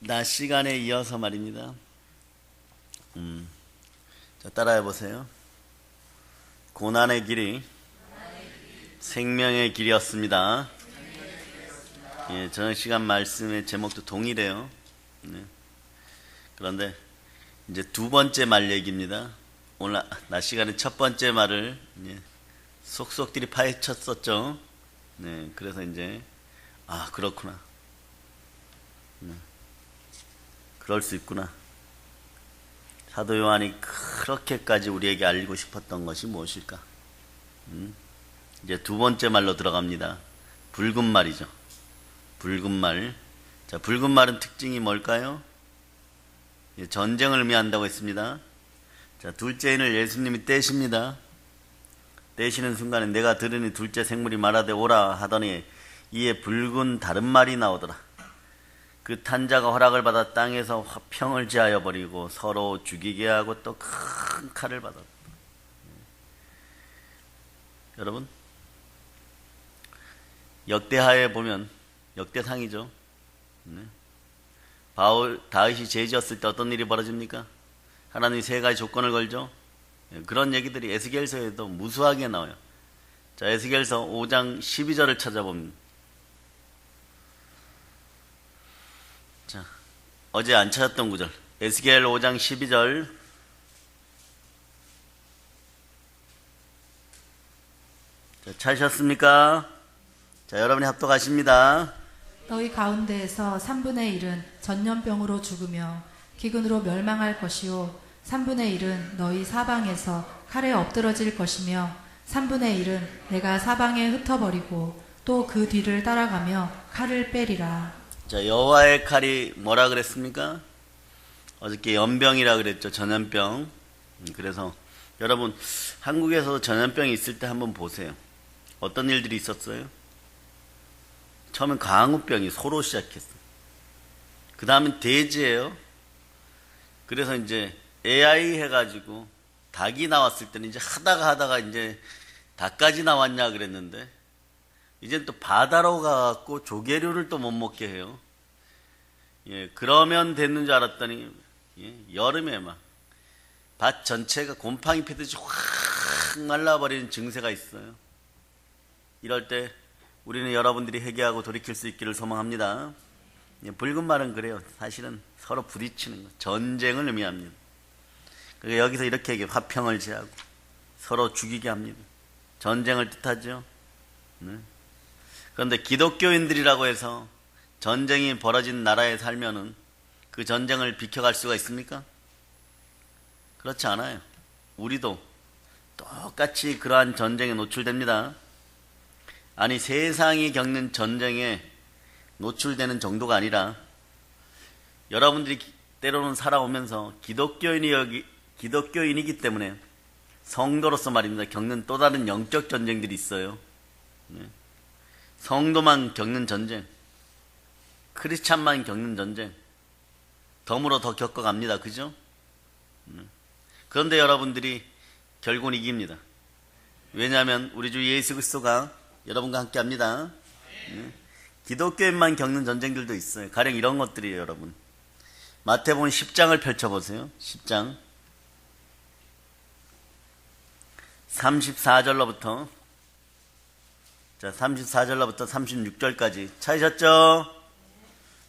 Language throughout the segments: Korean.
낮 시간에 이어서 말입니다. 자, 따라해 보세요. 고난의 길이 생명의 길이었습니다. 예, 저녁 시간 말씀의 제목도 동일해요. 네. 그런데 이제 두 번째 말 얘기입니다. 오늘 낮 시간에 첫 번째 말을 속속들이 파헤쳤었죠. 네, 그래서 이제 그렇구나. 그럴 수 있구나. 사도 요한이 그렇게까지 우리에게 알리고 싶었던 것이 무엇일까? 이제 두 번째 말로 들어갑니다. 붉은 말이죠. 붉은 말. 자, 붉은 말은 특징이 뭘까요? 전쟁을 의미한다고 했습니다. 자, 둘째인을 예수님이 떼십니다. 떼시는 순간에 내가 들으니 둘째 생물이 말하되 오라 하더니 이에 붉은 다른 말이 나오더라. 그 탄자가 허락을 받아 땅에서 화평을 제하여 버리고 서로 죽이게 하고 또 큰 칼을 받았다. 여러분, 역대하에 보면 역대상이죠. 다윗이 죄 지었을 때 어떤 일이 벌어집니까? 하나님이 세 가지 조건을 걸죠. 그런 얘기들이 에스겔서에도 무수하게 나와요. 자, 에스겔서 5장 12절을 찾아봅니다. 자, 어제 안 찾았던 구절. 에스겔 5장 12절. 자, 찾으셨습니까? 자, 여러분이 합독하십니다. 너희 가운데에서 3분의 1은 전염병으로 죽으며 기근으로 멸망할 것이요 3분의 1은 너희 사방에서 칼에 엎드러질 것이며 3분의 1은 내가 사방에 흩어버리고 또 그 뒤를 따라가며 칼을 빼리라. 자, 여호와의 칼이 뭐라 그랬습니까? 어저께 연병이라 그랬죠. 전염병. 그래서 여러분, 한국에서 전염병이 있을 때 한번 보세요. 어떤 일들이 있었어요? 처음엔 광우병이 소로 시작했어요. 그 다음엔 돼지예요. 그래서 이제 AI 해가지고 닭이 나왔을 때는 이제 하다가 이제 닭까지 나왔냐 그랬는데 이젠 또 바다로 가갖고 조개류를 또 못 먹게 해요. 예, 그러면 됐는 줄 알았더니 여름에 막 밭 전체가 곰팡이 피듯이 확 말라버리는 증세가 있어요. 이럴 때 우리는 여러분들이 회개하고 돌이킬 수 있기를 소망합니다. 붉은 말은 그래요. 사실은 서로 부딪히는 거, 전쟁을 의미합니다. 그러니까 여기서 이렇게 얘기해요. 화평을 제하고 서로 죽이게 합니다. 전쟁을 뜻하죠. 그런데 기독교인들이라고 해서 전쟁이 벌어진 나라에 살면은 그 전쟁을 비켜갈 수가 있습니까? 그렇지 않아요. 우리도 똑같이 그러한 전쟁에 노출됩니다. 아니, 세상이 겪는 전쟁에 노출되는 정도가 아니라 여러분들이 때로는 살아오면서 기독교인이기 때문에 성도로서 말입니다. 겪는 또 다른 영적 전쟁들이 있어요. 성도만 겪는 전쟁, 크리스찬만 겪는 전쟁, 덤으로 더 겪어갑니다. 그죠? 그런데 여러분들이 결국은 이깁니다. 왜냐하면 우리 주 예수 그리스도가 여러분과 함께 합니다. 기독교인만 겪는 전쟁들도 있어요. 가령 이런 것들이에요, 여러분. 마태복음 10장을 펼쳐보세요. 10장 34절로부터 36절까지 찾으셨죠?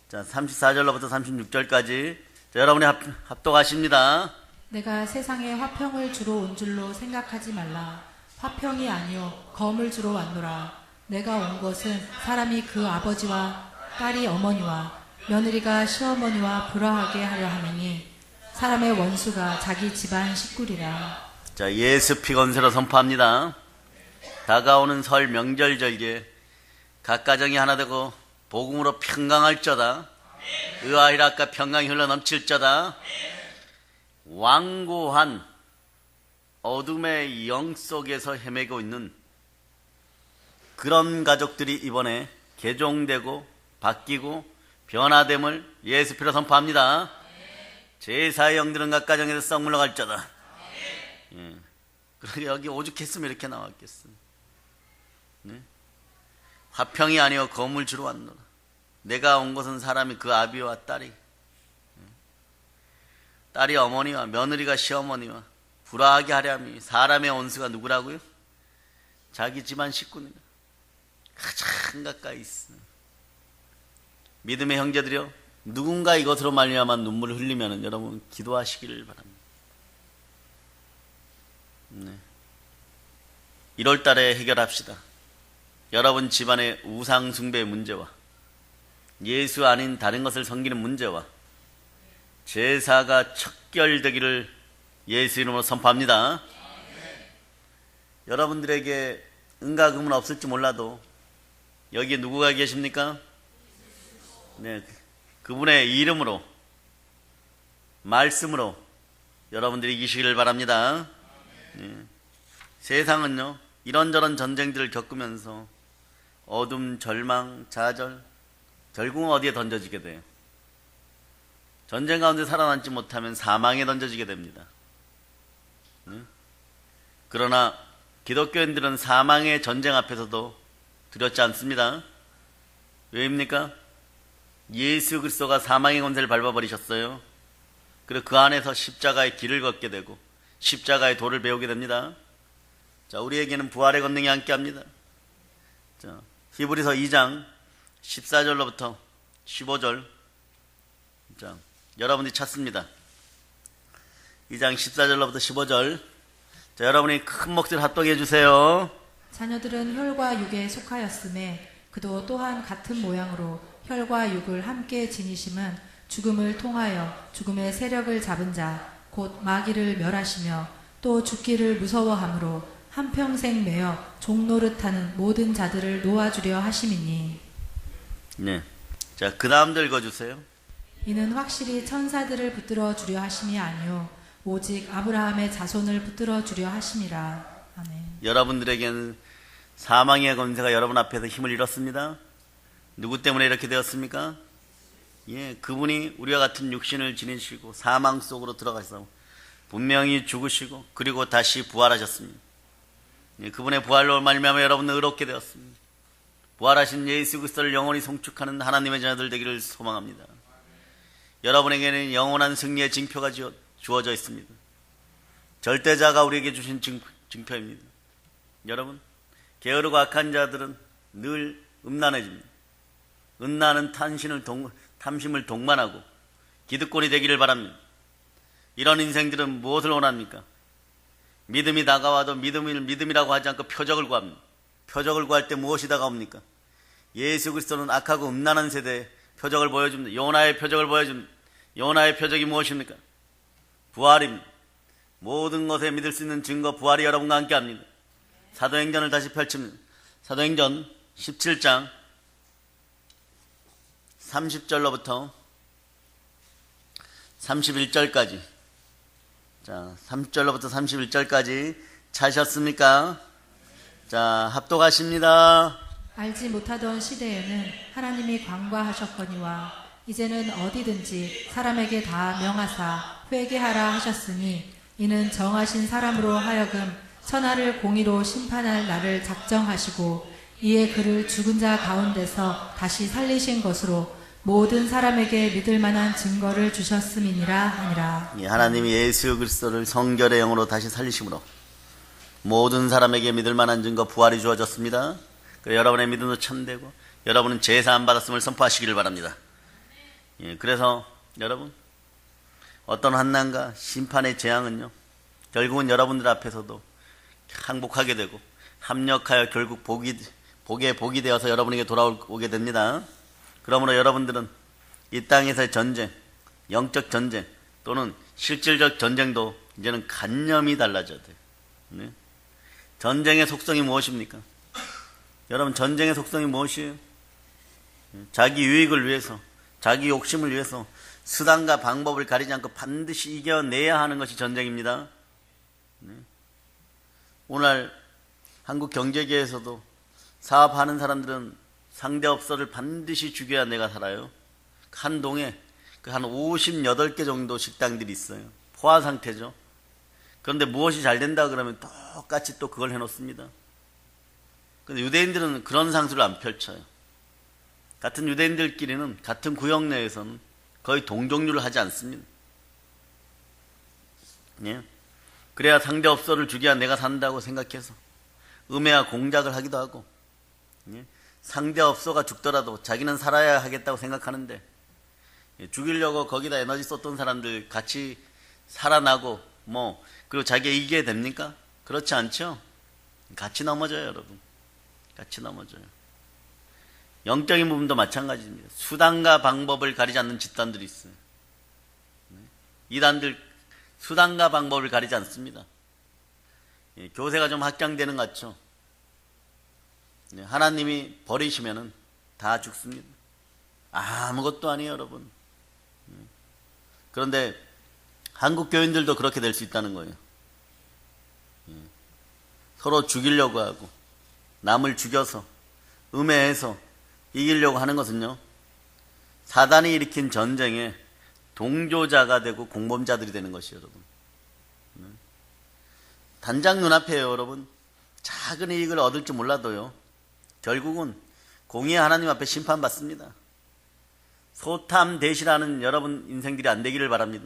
자, 34절로부터 36절까지. 자, 여러분이 합독하십니다. 내가 세상에 화평을 주러 온 줄로 생각하지 말라. 화평이 아니요 검을 주러 왔노라. 내가 온 것은 사람이 그 아버지와 딸이 어머니와 며느리가 시어머니와 불화하게 하려 하느니 사람의 원수가 자기 집안 식구리라. 자, 예수 피 건세로 선포합니다. 다가오는 설 명절 절기에 각 가정이 하나 되고 복음으로 평강할저다. 의와 희락과 평강이 흘러넘칠저다. 완고한 어둠의 영 속에서 헤매고 있는 그런 가족들이 이번에 개종되고 바뀌고 변화됨을 예수 피로 선포합니다. 제사의 영들은 각 가정에서 썩 물러갈저다. 그러게 여기 오죽했으면 이렇게 나왔겠어. 화평이 아니요 검을 주러 왔노라. 내가 온 것은 사람이 그 아비와 딸이 딸이 어머니와 며느리가 시어머니와 불화하게 하려함이 사람의 원수가 누구라고요? 자기 집안 식구는 가장 가까이 있어. 믿음의 형제들이여, 누군가 이것으로 말미암아 눈물을 흘리면 여러분 기도하시기를 바랍니다. 네. 1월 달에 해결합시다. 여러분 집안의 우상 숭배의 문제와 예수 아닌 다른 것을 섬기는 문제와 제사가 척결되기를 예수 이름으로 선포합니다. 여러분들에게 은과 금은 없을지 몰라도 여기에 누구가 계십니까? 네, 그분의 이름으로 말씀으로 여러분들이 이기시기를 바랍니다. 네. 세상은요 이런저런 전쟁들을 겪으면서 어둠, 절망, 좌절, 결국은 어디에 던져지게 돼요? 전쟁 가운데 살아남지 못하면 사망에 던져지게 됩니다. 네? 그러나 기독교인들은 사망의 전쟁 앞에서도 두렵지 않습니다. 왜입니까? 예수 그리스도가 사망의 권세를 밟아버리셨어요. 그리고 그 안에서 십자가의 길을 걷게 되고 십자가의 도를 배우게 됩니다. 자, 우리에게는 부활의 권능이 함께합니다. 자, 히브리서 2장 14절로부터 15절. 자, 여러분이 찾습니다. 2장 14절로부터 15절. 자, 여러분이 큰 목소리 합독해 주세요. 자녀들은 혈과 육에 속하였음에 그도 또한 같은 모양으로 혈과 육을 함께 지니심은 죽음을 통하여 죽음의 세력을 잡은 자 곧 마귀를 멸하시며 또 죽기를 무서워함으로 한평생 매여 종노릇하는 모든 자들을 놓아주려 하심이니. 네. 자, 그 다음도 읽어주세요. 이는 확실히 천사들을 붙들어 주려 하심이 아니요 오직 아브라함의 자손을 붙들어 주려 하심이라. 아멘. 여러분들에게는 사망의 권세가 여러분 앞에서 힘을 잃었습니다. 누구 때문에 이렇게 되었습니까? 예, 그분이 우리와 같은 육신을 지니시고 사망 속으로 들어가서 분명히 죽으시고 그리고 다시 부활하셨습니다. 예, 그분의 부활로 말미암아 여러분은 의롭게 되었습니다. 부활하신 예수 그리스도를 영원히 송축하는 하나님의 자녀들 되기를 소망합니다. 여러분에게는 영원한 승리의 징표가 주어져 있습니다. 절대자가 우리에게 주신 징표입니다. 여러분, 게으르고 악한 자들은 늘 음란해집니다. 음란은 탐심을 동반하고 기득권이 되기를 바랍니다. 이런 인생들은 무엇을 원합니까? 믿음이 다가와도 믿음이라고 하지 않고 표적을 구합니다. 표적을 구할 때 무엇이 다가옵니까? 예수 그리스도는 악하고 음란한 세대에 표적을 보여줍니다. 요나의 표적을 보여줍니다. 요나의 표적이 무엇입니까? 부활입니다. 모든 것에 믿을 수 있는 증거 부활이 여러분과 함께합니다. 사도행전을 다시 펼칩니다. 사도행전 17장 30절로부터 31절까지. 자, 30절로부터 31절까지 찾으셨습니까? 자, 합독하십니다. 알지 못하던 시대에는 하나님이 광과하셨거니와 이제는 어디든지 사람에게 다 명하사 회개하라 하셨으니 이는 정하신 사람으로 하여금 천하를 공의로 심판할 날을 작정하시고 이에 그를 죽은 자 가운데서 다시 살리신 것으로 모든 사람에게 믿을 만한 증거를 주셨음이니라 하니라. 예, 하나님이 예수 그리스도를 성결의 영으로 다시 살리심으로 모든 사람에게 믿을 만한 증거 부활이 주어졌습니다. 여러분의 믿음도 참되고 여러분은 제사 안 받았음을 선포하시기를 바랍니다. 예, 그래서 여러분 어떤 환난과 심판의 재앙은요 결국은 여러분들 앞에서도 항복하게 되고 합력하여 결국 복이 되어서 여러분에게 돌아오게 됩니다. 그러므로 여러분들은 이 땅에서의 전쟁, 영적 전쟁 또는 실질적 전쟁도 이제는 관념이 달라져야 돼요. 네? 전쟁의 속성이 무엇입니까? 여러분, 전쟁의 속성이 무엇이에요? 자기 유익을 위해서, 자기 욕심을 위해서 수단과 방법을 가리지 않고 반드시 이겨내야 하는 것이 전쟁입니다. 네? 오늘 한국 경제계에서도 사업하는 사람들은 상대업소를 반드시 죽여야 내가 살아요. 한 동에 한 58개 정도 식당들이 있어요. 포화 상태죠. 그런데 무엇이 잘 된다 그러면 똑같이 또 그걸 해놓습니다. 근데 유대인들은 그런 상술을 안 펼쳐요. 같은 유대인들끼리는 같은 구역 내에서는 거의 동종류를 하지 않습니다. 예? 그래야 상대업소를 죽여야 내가 산다고 생각해서 음해와 공작을 하기도 하고, 예? 상대업소가 죽더라도 자기는 살아야 하겠다고 생각하는데, 예, 죽이려고 거기다 에너지 썼던 사람들 같이 살아나고 그리고 자기가 이기게 됩니까? 그렇지 않죠? 같이 넘어져요, 여러분. 같이 넘어져요. 영적인 부분도 마찬가지입니다. 수단과 방법을 가리지 않는 집단들이 있어요. 이단들 수단과 방법을 가리지 않습니다. 예, 교세가 좀 확장되는 것 같죠? 예, 하나님이 버리시면은 다 죽습니다. 아무것도 아니에요, 여러분. 예. 그런데 한국 교인들도 그렇게 될 수 있다는 거예요. 예. 서로 죽이려고 하고 남을 죽여서 음해해서 이기려고 하는 것은요, 사단이 일으킨 전쟁에 동조자가 되고 공범자들이 되는 것이에요, 여러분. 단장 눈앞에요, 여러분. 작은 이익을 얻을 줄 몰라도요, 결국은 공의의 하나님 앞에 심판받습니다. 소탐 대시라는 여러분 인생들이 안 되기를 바랍니다.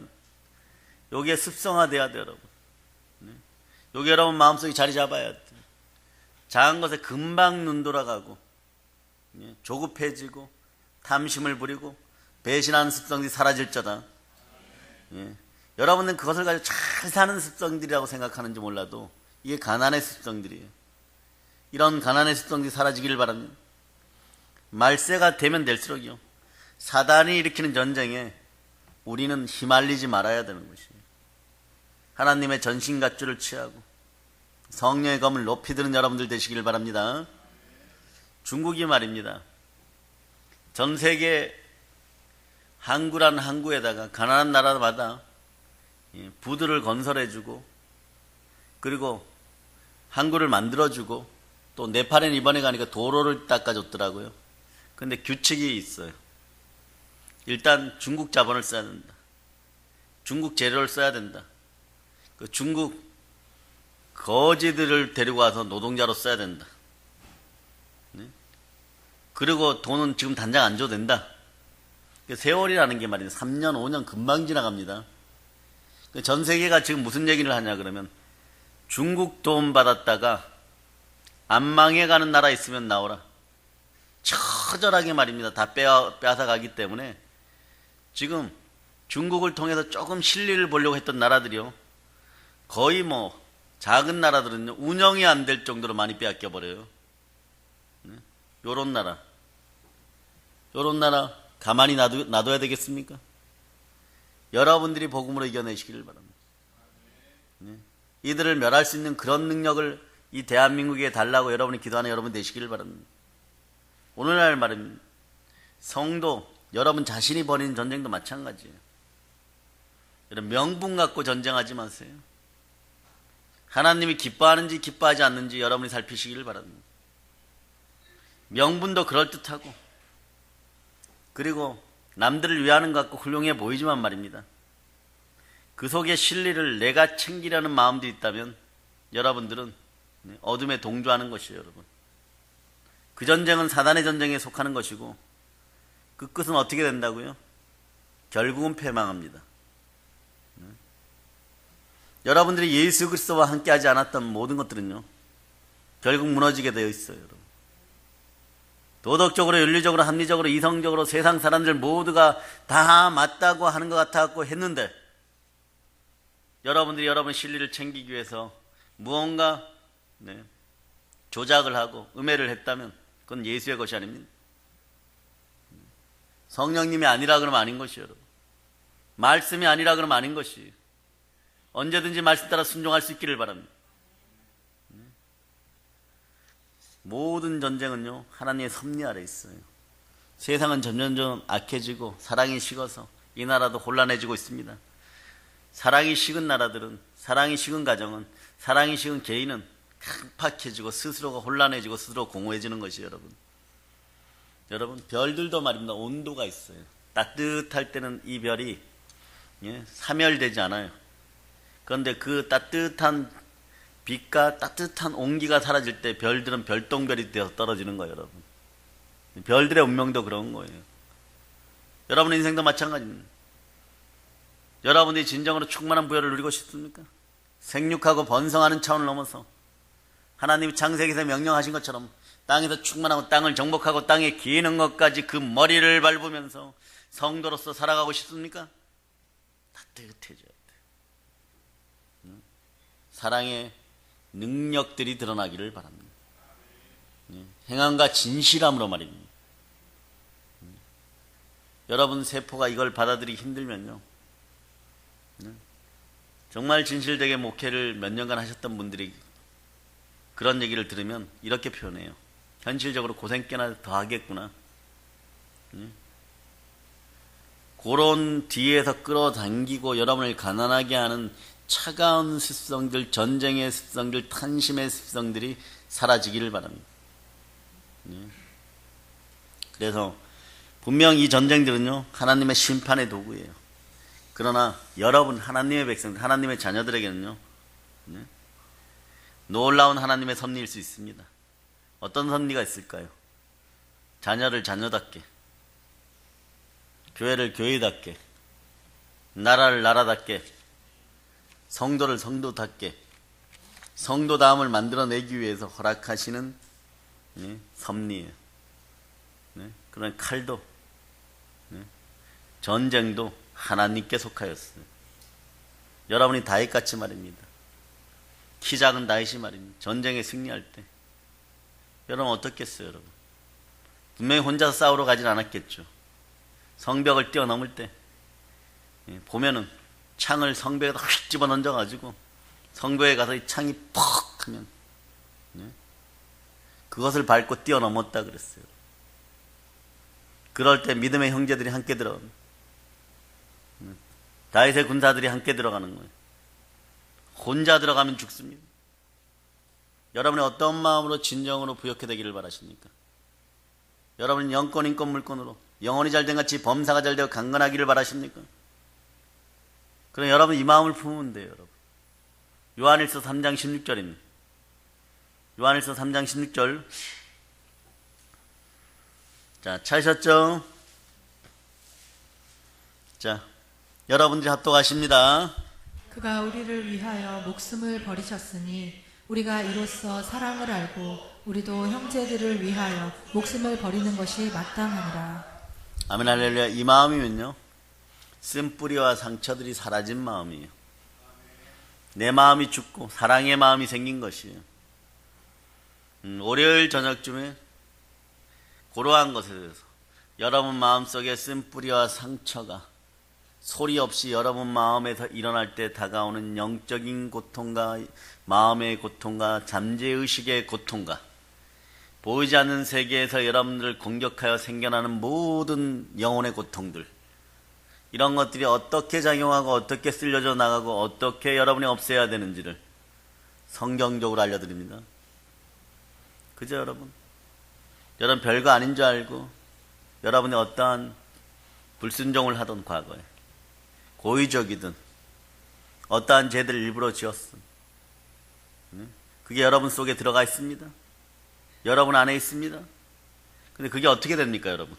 여기에 습성화돼야 돼요, 여러분. 여기 여러분 마음속에 자리 잡아야 돼요. 작은 것에 금방 눈 돌아가고, 조급해지고, 탐심을 부리고, 배신하는 습성들이 사라질저다. 예. 여러분은 그것을 가지고 잘 사는 습성들이라고 생각하는지 몰라도 이게 가난의 습성들이에요. 이런 가난의 습성들이 사라지기를 바랍니다. 말세가 되면 될수록요, 사단이 일으키는 전쟁에 우리는 휘말리지 말아야 되는 것이에요. 하나님의 전신갑주를 취하고 성령의 검을 높이 드는 여러분들 되시기를 바랍니다. 중국이 말입니다. 전 세계 항구란 항구에다가 가난한 나라마다 부두를 건설해주고, 그리고 항구를 만들어주고, 또 네팔엔 이번에 가니까 도로를 닦아줬더라고요. 근데 규칙이 있어요. 일단 중국 자본을 써야 된다. 중국 재료를 써야 된다. 그 중국 거지들을 데리고 와서 노동자로 써야 된다. 그리고 돈은 지금 당장 안 줘도 된다. 세월이라는 게 말이죠. 3년, 5년 금방 지나갑니다. 전 세계가 지금 무슨 얘기를 하냐 그러면, 중국 도움 받았다가 안 망해가는 나라 있으면 나오라. 처절하게 말입니다. 다 빼앗아가기 때문에 지금 중국을 통해서 조금 실리를 보려고 했던 나라들이요, 거의 작은 나라들은요, 운영이 안 될 정도로 많이 빼앗겨버려요. 요런 나라 가만히 놔둬야 되겠습니까? 여러분들이 복음으로 이겨내시기를 바랍니다. 이들을 멸할 수 있는 그런 능력을 이 대한민국에 달라고 여러분이 기도하는 여러분 되시기를 바랍니다. 오늘날 말입니다. 성도 여러분 자신이 벌이는 전쟁도 마찬가지예요. 여러분 명분 갖고 전쟁하지 마세요. 하나님이 기뻐하는지 기뻐하지 않는지 여러분이 살피시기를 바랍니다. 명분도 그럴듯하고, 그리고 남들을 위하는 것 같고 훌륭해 보이지만 말입니다, 그 속에 진리를 내가 챙기려는 마음도 있다면 여러분들은 어둠에 동조하는 것이에요, 여러분. 그 전쟁은 사단의 전쟁에 속하는 것이고, 그 끝은 어떻게 된다고요? 결국은 패망합니다. 여러분들이 예수 그리스도와 함께하지 않았던 모든 것들은요, 결국 무너지게 되어 있어요, 여러분. 도덕적으로, 윤리적으로, 합리적으로, 이성적으로 세상 사람들 모두가 다 맞다고 하는 것 같아갖고 했는데, 여러분들이 여러분 진리를 챙기기 위해서 무언가 조작을 하고 음해를 했다면 그건 예수의 것이 아닙니다. 성령님이 아니라 그러면 아닌 것이에요, 여러분. 말씀이 아니라 그러면 아닌 것이에요. 언제든지 말씀 따라 순종할 수 있기를 바랍니다. 모든 전쟁은요, 하나님의 섭리 아래 있어요. 세상은 점점점 악해지고 사랑이 식어서 이 나라도 혼란해지고 있습니다. 사랑이 식은 나라들은, 사랑이 식은 가정은, 사랑이 식은 개인은 강팍해지고 스스로가 혼란해지고 스스로 공허해지는 것이에요, 여러분. 여러분, 별들도 말입니다. 온도가 있어요. 따뜻할 때는 이 별이 사멸되지 않아요. 그런데 그 따뜻한 빛과 따뜻한 온기가 사라질 때 별들은 별똥별이 되어서 떨어지는 거예요, 여러분. 별들의 운명도 그런 거예요. 여러분의 인생도 마찬가지입니다. 여러분들이 진정으로 충만한 부여를 누리고 싶습니까? 생육하고 번성하는 차원을 넘어서 하나님이 창세기에서 명령하신 것처럼 땅에서 충만하고 땅을 정복하고 땅에 기이는 것까지 그 머리를 밟으면서 성도로서 살아가고 싶습니까? 따뜻해져야 돼. 사랑의 능력들이 드러나기를 바랍니다. 행함과 진실함으로 말입니다. 여러분 세포가 이걸 받아들이기 힘들면요, 정말 진실되게 목회를 몇 년간 하셨던 분들이 그런 얘기를 들으면 이렇게 표현해요. 현실적으로 고생 꽤나 더 하겠구나. 그런 뒤에서 끌어당기고 여러분을 가난하게 하는 차가운 습성들, 전쟁의 습성들, 탄심의 습성들이 사라지기를 바랍니다. 그래서 분명 이 전쟁들은요, 하나님의 심판의 도구예요. 그러나 여러분, 하나님의 백성들, 하나님의 자녀들에게는요, 놀라운 하나님의 섭리일 수 있습니다. 어떤 섭리가 있을까요? 자녀를 자녀답게, 교회를 교회답게, 나라를 나라답게, 성도를 성도답게, 성도다움을 만들어내기 위해서 허락하시는 섭리예요. 그런 칼도, 전쟁도 하나님께 속하였어요. 여러분이 다윗같이 말입니다. 키 작은 다윗이 말입니다. 전쟁에 승리할 때 여러분 어떻겠어요? 여러분 분명히 혼자서 싸우러 가진 않았겠죠. 성벽을 뛰어넘을 때 보면은 창을 성벽에다 휙 집어넣어 가지고 성벽에 가서 이 창이 퍽 하면 그것을 밟고 뛰어넘었다 그랬어요. 그럴 때 믿음의 형제들이 함께 들어갑니다. 다윗의 군사들이 함께 들어가는 거예요. 혼자 들어가면 죽습니다. 여러분이 어떤 마음으로 진정으로 부욕해 되기를 바라십니까? 여러분은 영권, 인권, 물권으로 영혼이 잘된 같이 범사가 잘되어 강건하기를 바라십니까? 그럼 여러분 이 마음을 품으면 돼요. 여러분. 요한일서 3장 16절입니다. 요한일서 3장 16절. 자, 찾으셨죠? 자, 여러분들이 합독하십니다. 그가 우리를 위하여 목숨을 버리셨으니 우리가 이로써 사랑을 알고 우리도 형제들을 위하여 목숨을 버리는 것이 마땅하니라. 아멘 할렐루야. 이 마음이면요, 쓴뿌리와 상처들이 사라진 마음이에요. 내 마음이 죽고 사랑의 마음이 생긴 것이에요. 월요일 저녁쯤에 그러한 것에 대해서 여러분 마음속에 쓴뿌리와 상처가 소리 없이 여러분 마음에서 일어날 때 다가오는 영적인 고통과 마음의 고통과 잠재의식의 고통과 보이지 않는 세계에서 여러분들을 공격하여 생겨나는 모든 영혼의 고통들, 이런 것들이 어떻게 작용하고 어떻게 쓸려져 나가고 어떻게 여러분이 없애야 되는지를 성경적으로 알려드립니다. 그죠 여러분? 여러분 별거 아닌 줄 알고 여러분이 어떠한 불순종을 하던 과거에 고의적이든 어떠한 죄들을 일부러 지었든 그게 여러분 속에 들어가 있습니다. 여러분 안에 있습니다. 근데 그게 어떻게 됩니까 여러분?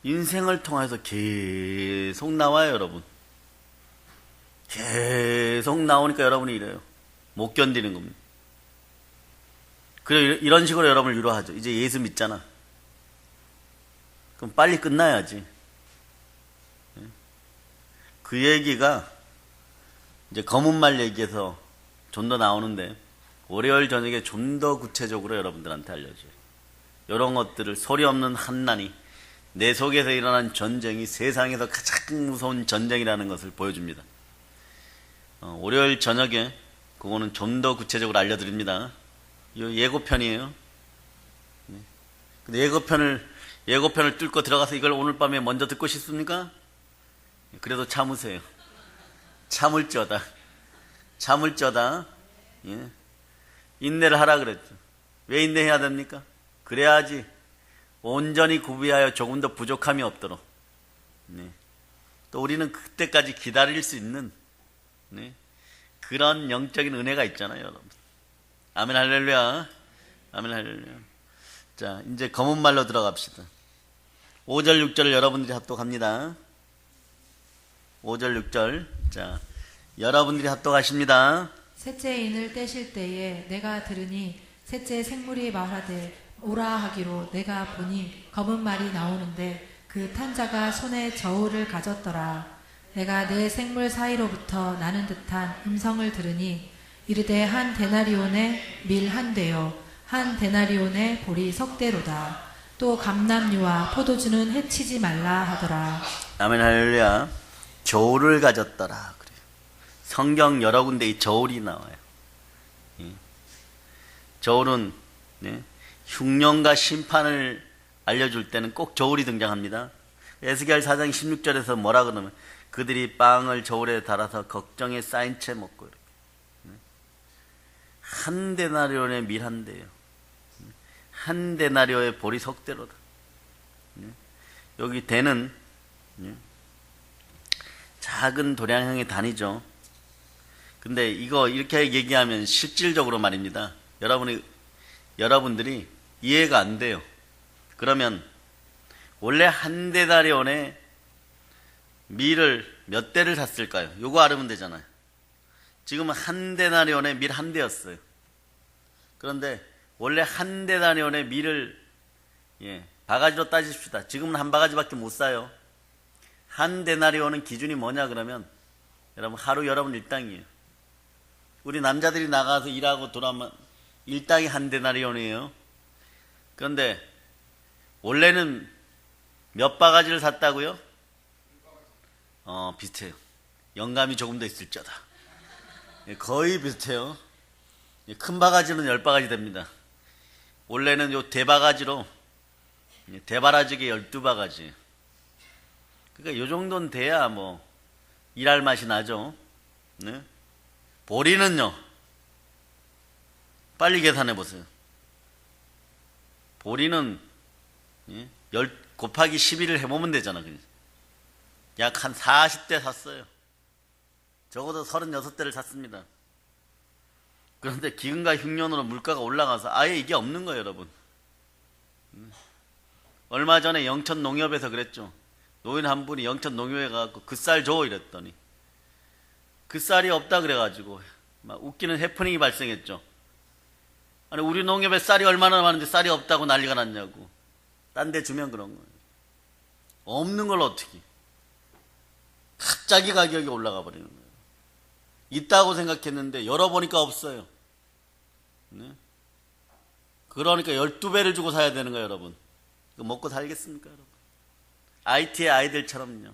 인생을 통해서 계속 나와요 여러분. 계속 나오니까 여러분이 이래요. 못 견디는 겁니다. 그래 이런 식으로 여러분을 위로하죠. 이제 예수 믿잖아. 그럼 빨리 끝나야지. 그 얘기가 이제 검은 말 얘기에서 좀 더 나오는데 월요일 저녁에 좀 더 구체적으로 여러분들한테 알려줘요. 이런 것들을 소리 없는 한난이 내 속에서 일어난 전쟁이 세상에서 가장 무서운 전쟁이라는 것을 보여줍니다. 월요일 저녁에 그거는 좀 더 구체적으로 알려드립니다. 이 예고편이에요. 근데 예고편을 뚫고 들어가서 이걸 오늘 밤에 먼저 듣고 싶습니까? 그래도 참으세요. 참을지어다. 예. 인내를 하라 그랬죠. 왜 인내해야 됩니까? 그래야지 온전히 구비하여 조금 더 부족함이 없도록. 네. 또 우리는 그때까지 기다릴 수 있는 그런 영적인 은혜가 있잖아요, 여러분. 아멘 할렐루야. 아멘 할렐루야. 자, 이제 검은 말로 들어갑시다. 5절, 6절을 여러분들이 합독합니다. 5절, 6절. 자, 여러분들이 합독하십니다. 셋째 인을 떼실 때에 내가 들으니 셋째 생물이 말하되 오라 하기로 내가 보니 검은 말이 나오는데 그 탄 자가 손에 저울을 가졌더라. 내가 내 생물 사이로부터 나는 듯한 음성을 들으니 이르되 한 데나리온의 밀 한 대요 한 데나리온의 보리 석 대로다. 또 감람류와 포도주는 해치지 말라 하더라. 아멘 할렐루야. 저울을 가졌더라. 그래요. 성경 여러 군데 이 저울이 나와요. 예. 저울은 흉년과 심판을 알려줄 때는 꼭 저울이 등장합니다. 에스겔 4장 16절에서 뭐라 그러면 그들이 빵을 저울에 달아서 걱정에 쌓인 채 먹고 이렇게. 한 데나리온의 밀 한 대요. 한 데나리온의 보리 석 대로다. 여기 대는 작은 도량형의 단위죠. 근데 이거 이렇게 얘기하면 실질적으로 말입니다. 여러분들이 이해가 안 돼요. 그러면 원래 한 데나리온에 밀을 몇 대를 샀을까요? 요거 알으면 되잖아요. 지금은 한 데나리온에 밀 한 대였어요. 그런데 원래 한 데나리온에 밀을 바가지로 따집시다. 지금은 한 바가지밖에 못 사요. 한 데나리온은 기준이 뭐냐 그러면 여러분 하루 여러분 일당이에요. 우리 남자들이 나가서 일하고 돌아오면 일당이 한 데나리온이에요. 그런데 원래는 몇 바가지를 샀다고요? 비슷해요. 영감이 조금 더 있을지어다. 거의 비슷해요. 큰 바가지는 10바가지 됩니다. 원래는 요 대바가지로 대바라지게 12바가지. 그러니까 요 정도는 돼야 뭐 일할 맛이 나죠. 네? 보리는요. 빨리 계산해 보세요. 보리는 10 곱하기 12를 해보면 되잖아. 약 한 40대 샀어요. 적어도 36대를 샀습니다. 그런데 기근과 흉년으로 물가가 올라가서 아예 이게 없는 거예요, 여러분. 얼마 전에 영천 농협에서 그랬죠. 노인 한 분이 영천 농협에 가서 그 쌀 줘 이랬더니 그 쌀이 없다 그래가지고 막 웃기는 해프닝이 발생했죠. 아니 우리 농협에 쌀이 얼마나 많은데 쌀이 없다고 난리가 났냐고. 딴 데 주면 그런 거예요. 없는 걸 어떻게 갑자기 가격이 올라가 버리는 거예요. 있다고 생각했는데 열어보니까 없어요. 네? 그러니까 12배를 주고 사야 되는 거예요, 여러분. 이거 먹고 살겠습니까, 여러분? IT의 아이들처럼요.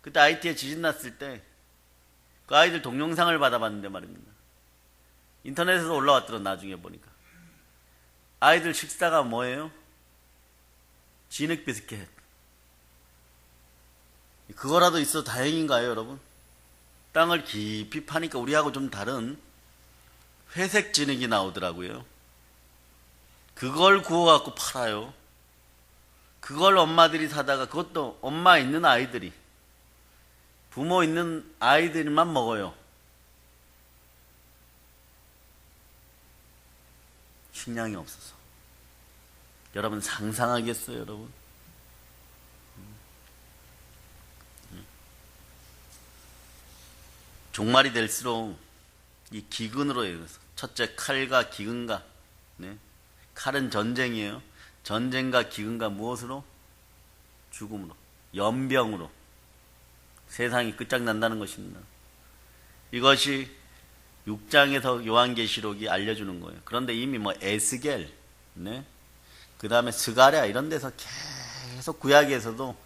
그때 IT에 지진 났을 때 그 아이들 동영상을 받아봤는데 말입니다. 인터넷에서 올라왔더라, 나중에 보니까. 아이들 식사가 뭐예요? 진흙 비스켓. 그거라도 있어도 다행인가요, 여러분? 땅을 깊이 파니까 우리하고 좀 다른 회색 진흙이 나오더라고요. 그걸 구워갖고 팔아요. 그걸 엄마들이 사다가 그것도 엄마 있는 아이들이 부모 있는 아이들만 먹어요. 식량이 없어서. 여러분 상상하겠어요, 여러분? 종말이 될수록 이 기근으로 인해서 첫째 칼과 기근과 칼은 전쟁이에요. 전쟁과 기근과 무엇으로? 죽음으로, 연병으로 세상이 끝장난다는 것입니다. 이것이 6장에서 요한계시록이 알려주는 거예요. 그런데 이미 뭐 에스겔, 그 다음에 스가랴 이런 데서 계속 구약에서도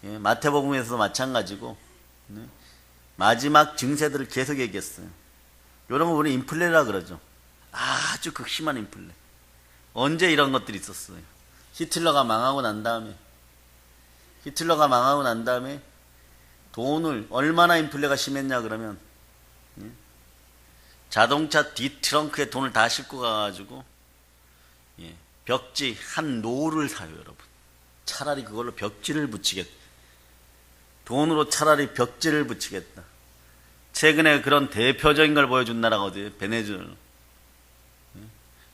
마태복음에서도 마찬가지고 마지막 증세들을 계속 얘기했어요. 이런 거 우리 인플레라 그러죠. 아주 극심한 인플레. 언제 이런 것들이 있었어요? 히틀러가 망하고 난 다음에 돈을 얼마나 인플레가 심했냐 그러면 자동차 뒷트렁크에 돈을 다 싣고 가가지고 벽지 한 노를 사요, 여러분. 차라리 그걸로 벽지를 붙이겠다. 돈으로 차라리 벽지를 붙이겠다. 최근에 그런 대표적인 걸 보여준 나라가 어디예요? 베네수엘라.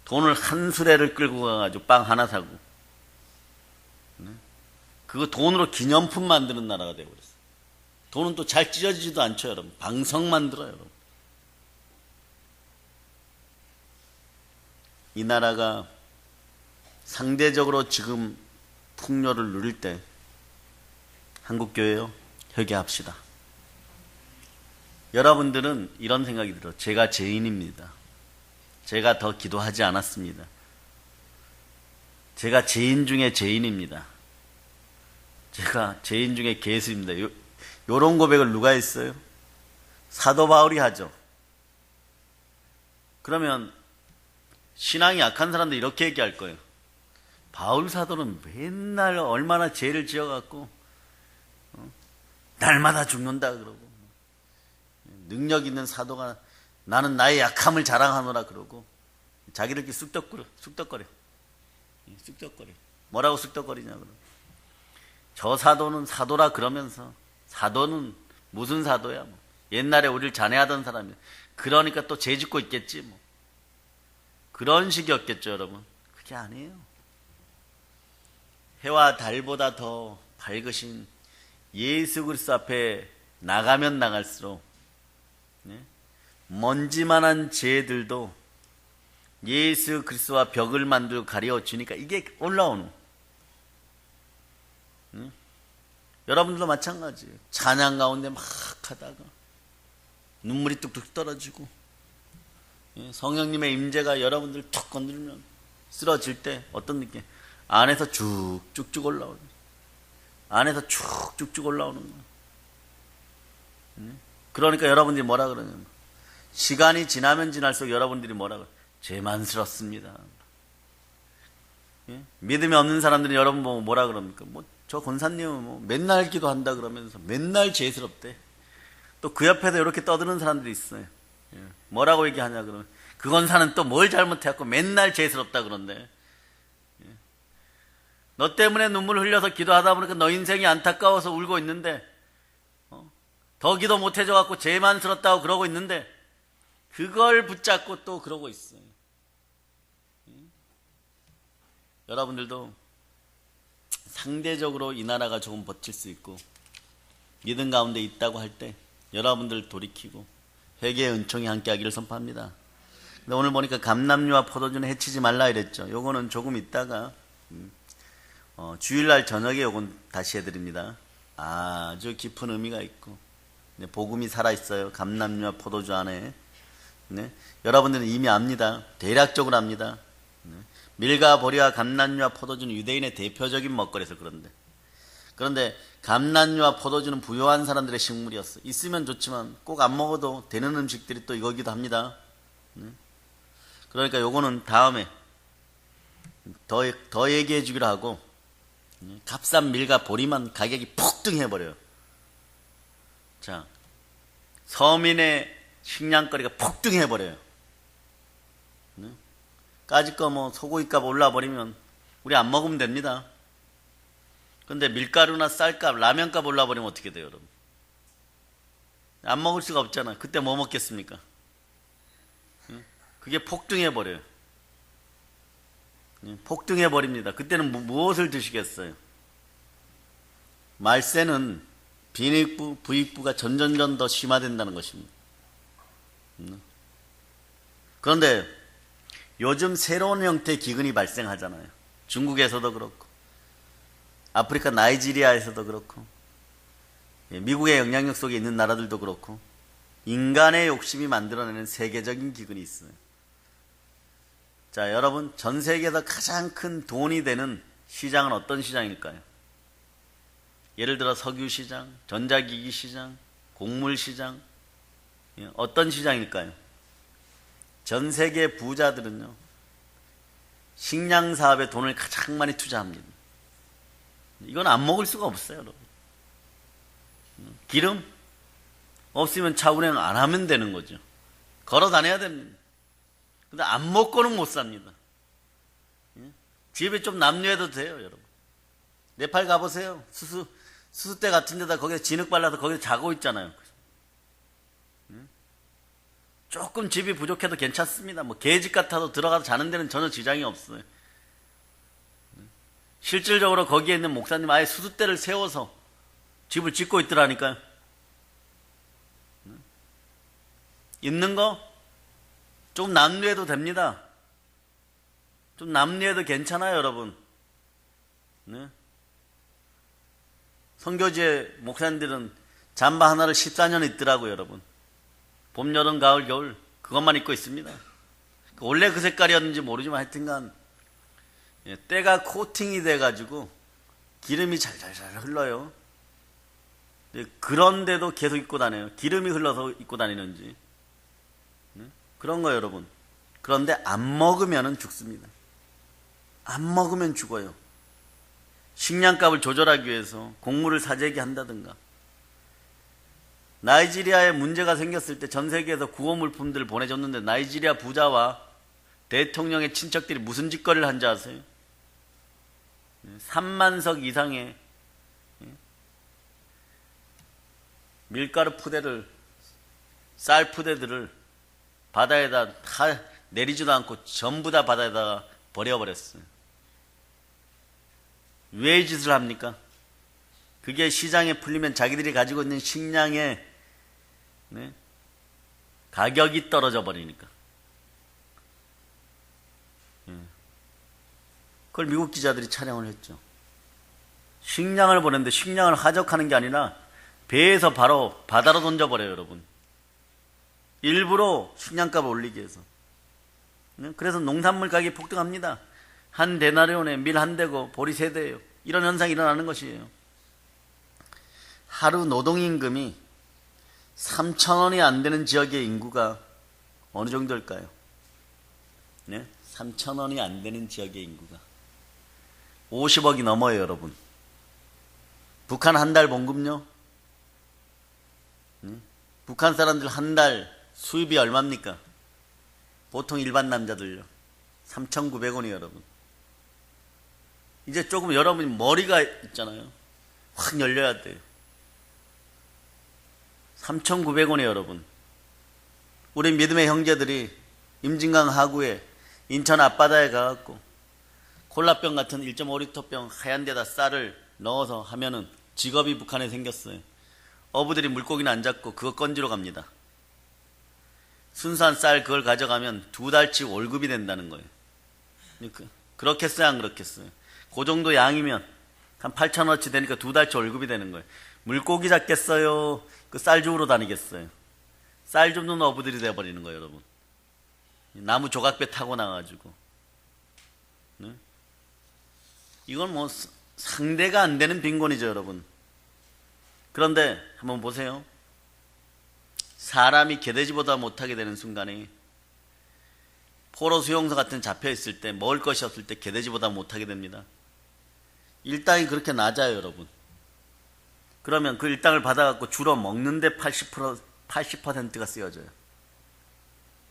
돈을 한 수레를 끌고 가가지고 빵 하나 사고 그거 돈으로 기념품 만드는 나라가 되어버렸어요. 돈은 또 잘 찢어지지도 않죠, 여러분. 방석만 들어요, 여러분. 이 나라가 상대적으로 지금 풍요를 누릴 때 한국교회요, 회개합시다. 여러분들은 이런 생각이 들어요. 제가 죄인입니다. 제가 더 기도하지 않았습니다. 제가 죄인 중에 죄인입니다. 제가 죄인 중에 괴수입니다. 요런 고백을 누가 했어요? 사도 바울이 하죠. 그러면 신앙이 약한 사람들 이렇게 얘기할 거예요. 바울 사도는 맨날 얼마나 죄를 지어갖고 날마다 죽는다 그러고, 능력 있는 사도가 나는 나의 약함을 자랑하노라 그러고, 자기들끼리 쑥덕거려. 뭐라고 쑥덕거리냐 그러고. 저 사도는 사도라 그러면서, 사도는 무슨 사도야 뭐. 옛날에 우리를 잔해하던 사람이야. 그러니까 또 죄 짓고 있겠지 뭐. 그런 식이었겠죠, 여러분. 그게 아니에요. 해와 달보다 더 밝으신 예수 그리스도 앞에 나가면 나갈수록 먼지만한 죄들도 예수 그리스도와 벽을 만들고 가려주니까 이게 올라오는. 여러분들도 마찬가지예요. 찬양 가운데 막 하다가 눈물이 뚝뚝 떨어지고, 성령님의 임재가 여러분들 툭 건드리면 쓰러질 때 어떤 느낌? 안에서 쭉쭉쭉 올라오는, 안에서 쭉쭉쭉 올라오는 거예요. 그러니까 여러분들이 뭐라 그러냐면, 시간이 지나면 지날수록 여러분들이 뭐라 그래요? 죄만스럽습니다. 믿음이 없는 사람들이 여러분 보고 뭐라 그럽니까? 저 권사님은 뭐 맨날 기도한다 그러면서 맨날 죄스럽대. 또 그 옆에서 이렇게 떠드는 사람들이 있어요. 뭐라고 얘기하냐 그러면, 그 권사는 또 뭘 잘못해갖고 맨날 죄스럽다 그런데, 너 때문에 눈물 흘려서 기도하다 보니까 너 인생이 안타까워서 울고 있는데, 더 기도 못해줘갖고 죄만스럽다고 그러고 있는데, 그걸 붙잡고 또 그러고 있어요. 여러분들도 상대적으로 이 나라가 조금 버틸 수 있고 믿음 가운데 있다고 할 때 여러분들 돌이키고 회개의 은총이 함께하기를 선포합니다. 근데 오늘 보니까 감람류와 포도주는 해치지 말라 이랬죠. 요거는 조금 있다가 주일날 저녁에 요건 다시 해드립니다. 아주 깊은 의미가 있고 복음이 살아있어요. 감람류와 포도주 안에. 여러분들은 이미 압니다. 대략적으로 압니다. 밀과 보리와 감람류와 포도주는 유대인의 대표적인 먹거리에서 그런데 감람류와 포도주는 부유한 사람들의 식물이었어. 있으면 좋지만 꼭 안 먹어도 되는 음식들이 또 이거기도 합니다. 그러니까 요거는 다음에 더 얘기해 주기로 하고, 값싼 밀과 보리만 가격이 폭등해버려요. 자, 서민의 식량거리가 폭등해버려요. 까짓 거 뭐 소고기값 올라버리면 우리 안 먹으면 됩니다. 근데 밀가루나 쌀값, 라면값 올라버리면 어떻게 돼요, 여러분? 안 먹을 수가 없잖아. 그때 뭐 먹겠습니까? 그게 폭등해버려요. 폭등해버립니다. 그때는 무엇을 드시겠어요? 말세는 빈익부, 부익부가 점점점 더 심화된다는 것입니다. 그런데 요즘 새로운 형태의 기근이 발생하잖아요. 중국에서도 그렇고 아프리카 나이지리아에서도 그렇고 미국의 영향력 속에 있는 나라들도 그렇고 인간의 욕심이 만들어내는 세계적인 기근이 있어요. 자, 여러분, 전 세계에서 가장 큰 돈이 되는 시장은 어떤 시장일까요? 예를 들어 석유 시장, 전자기기 시장, 곡물 시장, 어떤 시장일까요? 전 세계 부자들은요, 식량 사업에 돈을 가장 많이 투자합니다. 이건 안 먹을 수가 없어요, 여러분. 기름 없으면 차 운행 안 하면 되는 거죠. 걸어 다녀야 됩니다. 근데 안 먹고는 못 삽니다. 집에 좀 남녀해도 돼요, 여러분. 네팔 가보세요. 수수대 같은 데다 거기에 진흙 발라서 거기서 자고 있잖아요. 조금 집이 부족해도 괜찮습니다. 뭐 개집 같아도 들어가서 자는 데는 전혀 지장이 없어요. 실질적으로 거기에 있는 목사님 아예 수수대를 세워서 집을 짓고 있더라니까요. 있는 거 좀 남루해도 됩니다. 좀 남루해도 괜찮아요, 여러분. 네? 선교지의 목사님들은 잠바 하나를 14년 입더라고요, 여러분. 봄, 여름, 가을, 겨울 그것만 입고 있습니다. 원래 그 색깔이었는지 모르지만 하여튼간 때가 코팅이 돼가지고 기름이 잘잘잘 흘러요. 그런데도 계속 입고 다녀요. 기름이 흘러서 입고 다니는지. 그런 거예요, 여러분. 그런데 안 먹으면 죽습니다. 안 먹으면 죽어요. 식량값을 조절하기 위해서 곡물을 사재기 한다든가. 나이지리아에 문제가 생겼을 때 전 세계에서 구호물품들을 보내줬는데 나이지리아 부자와 대통령의 친척들이 무슨 짓거리를 한지 아세요? 3만석 이상의 밀가루 푸대를, 쌀 푸대들을 바다에다 다 내리지도 않고 전부 다 바다에다가 버려버렸어요. 왜 이 짓을 합니까? 그게 시장에 풀리면 자기들이 가지고 있는 식량의 가격이 떨어져 버리니까. 그걸 미국 기자들이 촬영을 했죠. 식량을 보냈는데 식량을 하적하는 게 아니라 배에서 바로 바다로 던져버려요, 여러분. 일부러 식량값을 올리기 위해서. 그래서 농산물 가격이 폭등합니다. 한 데나리온에 밀 한 대고 보리 세 대예요. 이런 현상이 일어나는 것이에요. 하루 노동임금이 3,000원이 안 되는 지역의 인구가 어느 정도일까요? 네? 3,000원이 안 되는 지역의 인구가 50억이 넘어요, 여러분. 북한 한 달 봉급요? 북한 사람들 한 달 수입이 얼마입니까? 보통 일반 남자들요. 3,900원이에요, 여러분. 이제 조금 여러분 머리가 있잖아요. 확 열려야 돼요. 3,900원이에요, 여러분. 우리 믿음의 형제들이 임진강 하구에 인천 앞바다에 가갖고 콜라병 같은 1.5리터병 하얀 데다 쌀을 넣어서 하면은 직업이 북한에 생겼어요. 어부들이 물고기는 안 잡고 그거 건지러 갑니다. 순수한 쌀 그걸 가져가면 2달치 월급이 된다는 거예요. 그렇겠어요, 안 그렇겠어요? 그 정도 양이면 한 8,000원어치 되니까 2달치 월급이 되는 거예요. 물고기 잡겠어요? 그 쌀 주우러 다니겠어요? 쌀 줍는 어부들이 돼버리는 거예요, 여러분. 나무 조각배 타고 나가지고. 네? 이건 뭐 상대가 안 되는 빈곤이죠, 여러분. 그런데 한번 보세요. 사람이 개돼지보다 못하게 되는 순간에 포로 수용소 같은 데 잡혀 있을 때 먹을 것이 없을 때 개돼지보다 못하게 됩니다. 일당이 그렇게 낮아요, 여러분. 그러면 그 일당을 받아갖고 주로 먹는데 80%가 쓰여져요.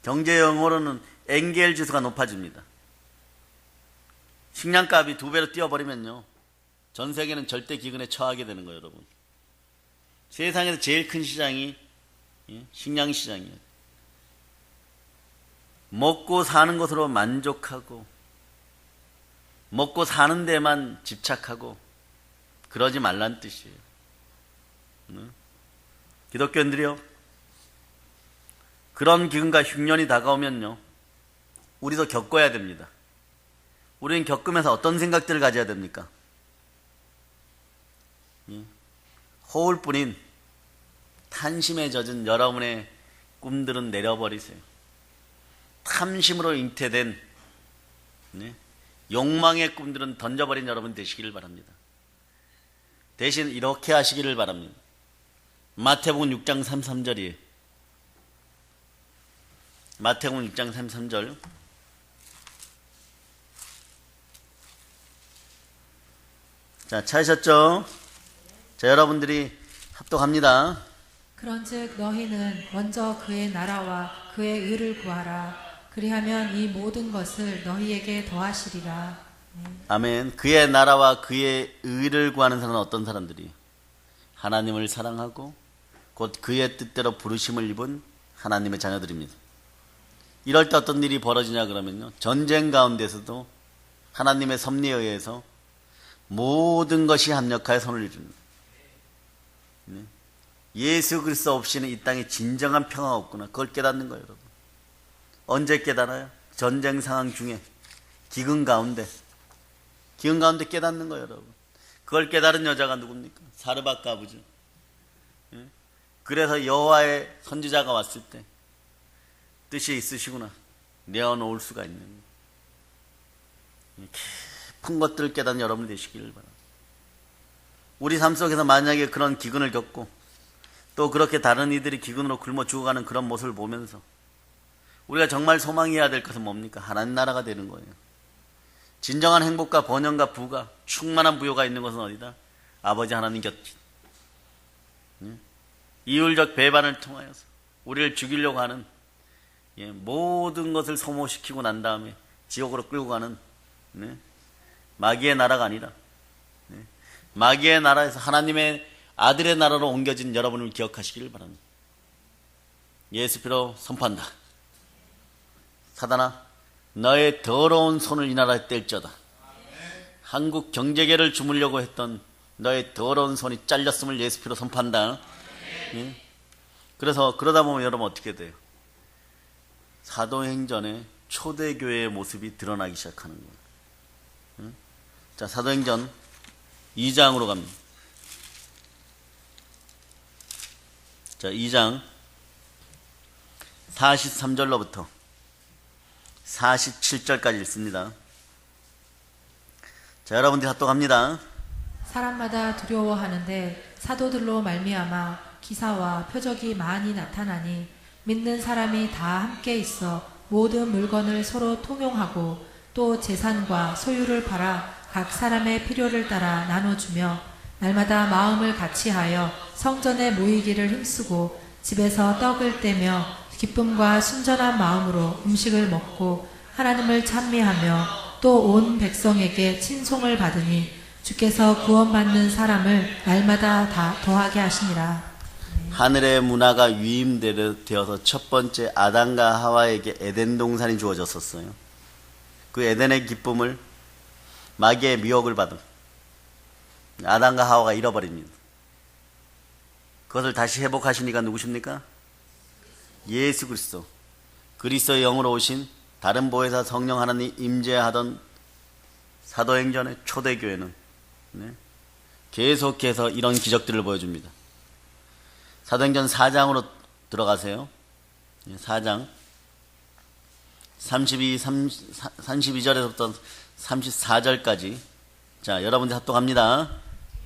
경제 용어로는 엔겔 지수가 높아집니다. 식량값이 2배로 뛰어버리면요, 전 세계는 절대 기근에 처하게 되는 거예요, 여러분. 세상에서 제일 큰 시장이 식량 시장이에요. 먹고 사는 것으로 만족하고 먹고 사는 데만 집착하고 그러지 말란 뜻이에요. 기독교인들이요, 그런 기근과 흉년이 다가오면요, 우리도 겪어야 됩니다. 우리는 겪으면서 어떤 생각들을 가져야 됩니까? 허울뿐인 탄심에 젖은 여러분의 꿈들은 내려버리세요. 탐심으로 잉태된 욕망의 꿈들은 던져버린 여러분 되시기를 바랍니다. 대신 이렇게 하시기를 바랍니다. 마태복음 6장 33절이에요. 마태복음 6장 33절. 자, 찾으셨죠? 자, 여러분들이 합독합니다. 그런즉 너희는 먼저 그의 나라와 그의 의를 구하라. 그리하면 이 모든 것을 너희에게 더하시리라. 아멘. 그의 나라와 그의 의를 구하는 사람은 어떤 사람들이? 하나님을 사랑하고 곧 그의 뜻대로 부르심을 입은 하나님의 자녀들입니다. 이럴 때 어떤 일이 벌어지냐 그러면요, 전쟁 가운데서도 하나님의 섭리에 의해서 모든 것이 합력하여 선을 이룹니다. 예수 그리스도 없이는 이 땅에 진정한 평화가 없구나. 그걸 깨닫는 거예요, 여러분. 언제 깨달아요? 전쟁 상황 중에 기근 가운데 깨닫는 거예요, 여러분. 그걸 깨달은 여자가 누굽니까? 사르밧 가부죠. 예? 그래서 여호와의 선지자가 왔을 때 뜻이 있으시구나 내어놓을 수가 있는 깊은 것들을 깨닫는 여러분 되시기를 바랍니다. 우리 삶 속에서 만약에 그런 기근을 겪고 또 그렇게 다른 이들이 기근으로 굶어 죽어가는 그런 모습을 보면서 우리가 정말 소망해야 될 것은 뭡니까? 하나님 나라가 되는 거예요. 진정한 행복과 번영과 부가 충만한 부요가 있는 것은 어디다? 아버지 하나님 곁이. 이율적 배반을 통하여서 우리를 죽이려고 하는 모든 것을 소모시키고 난 다음에 지옥으로 끌고 가는 마귀의 나라가 아니라 마귀의 나라에서 하나님의 아들의 나라로 옮겨진 여러분을 기억하시기를 바랍니다. 예수 피로 선포한다. 사단아, 너의 더러운 손을 이 나라에 뗄지어다. 한국 경제계를 주물려고 했던 너의 더러운 손이 잘렸음을 예수 피로 선포한다. 그래서 그러다 보면 여러분 어떻게 돼요? 사도행전의 초대교회의 모습이 드러나기 시작하는 거예요. 자, 사도행전 2장으로 갑니다. 자, 2장 43절로부터 47절까지 읽습니다. 자, 여러분들이 합독합니다. 사람마다 두려워하는데 사도들로 말미암아 기사와 표적이 많이 나타나니 믿는 사람이 다 함께 있어 모든 물건을 서로 통용하고 또 재산과 소유를 팔아 각 사람의 필요를 따라 나눠주며 날마다 마음을 같이하여 성전에 모이기를 힘쓰고 집에서 떡을 떼며 기쁨과 순전한 마음으로 음식을 먹고 하나님을 찬미하며 또 온 백성에게 친송을 받으니 주께서 구원받는 사람을 날마다 다 더하게 하시니라. 하늘의 문화가 위임되어서 첫 번째 아담과 하와에게 에덴 동산이 주어졌었어요. 그 에덴의 기쁨을 마귀의 미혹을 받은 아담과 하와가 잃어버립니다. 그것을 다시 회복하시니까 누구십니까? 예수 그리스도. 그리스도의 영으로 오신 다른 보혜사 성령 하나님 임재하던 사도행전의 초대교회는 계속해서 이런 기적들을 보여줍니다. 사도행전 4장으로 들어가세요. 4장 32절에서부터 34절까지. 자, 여러분들 합독합니다.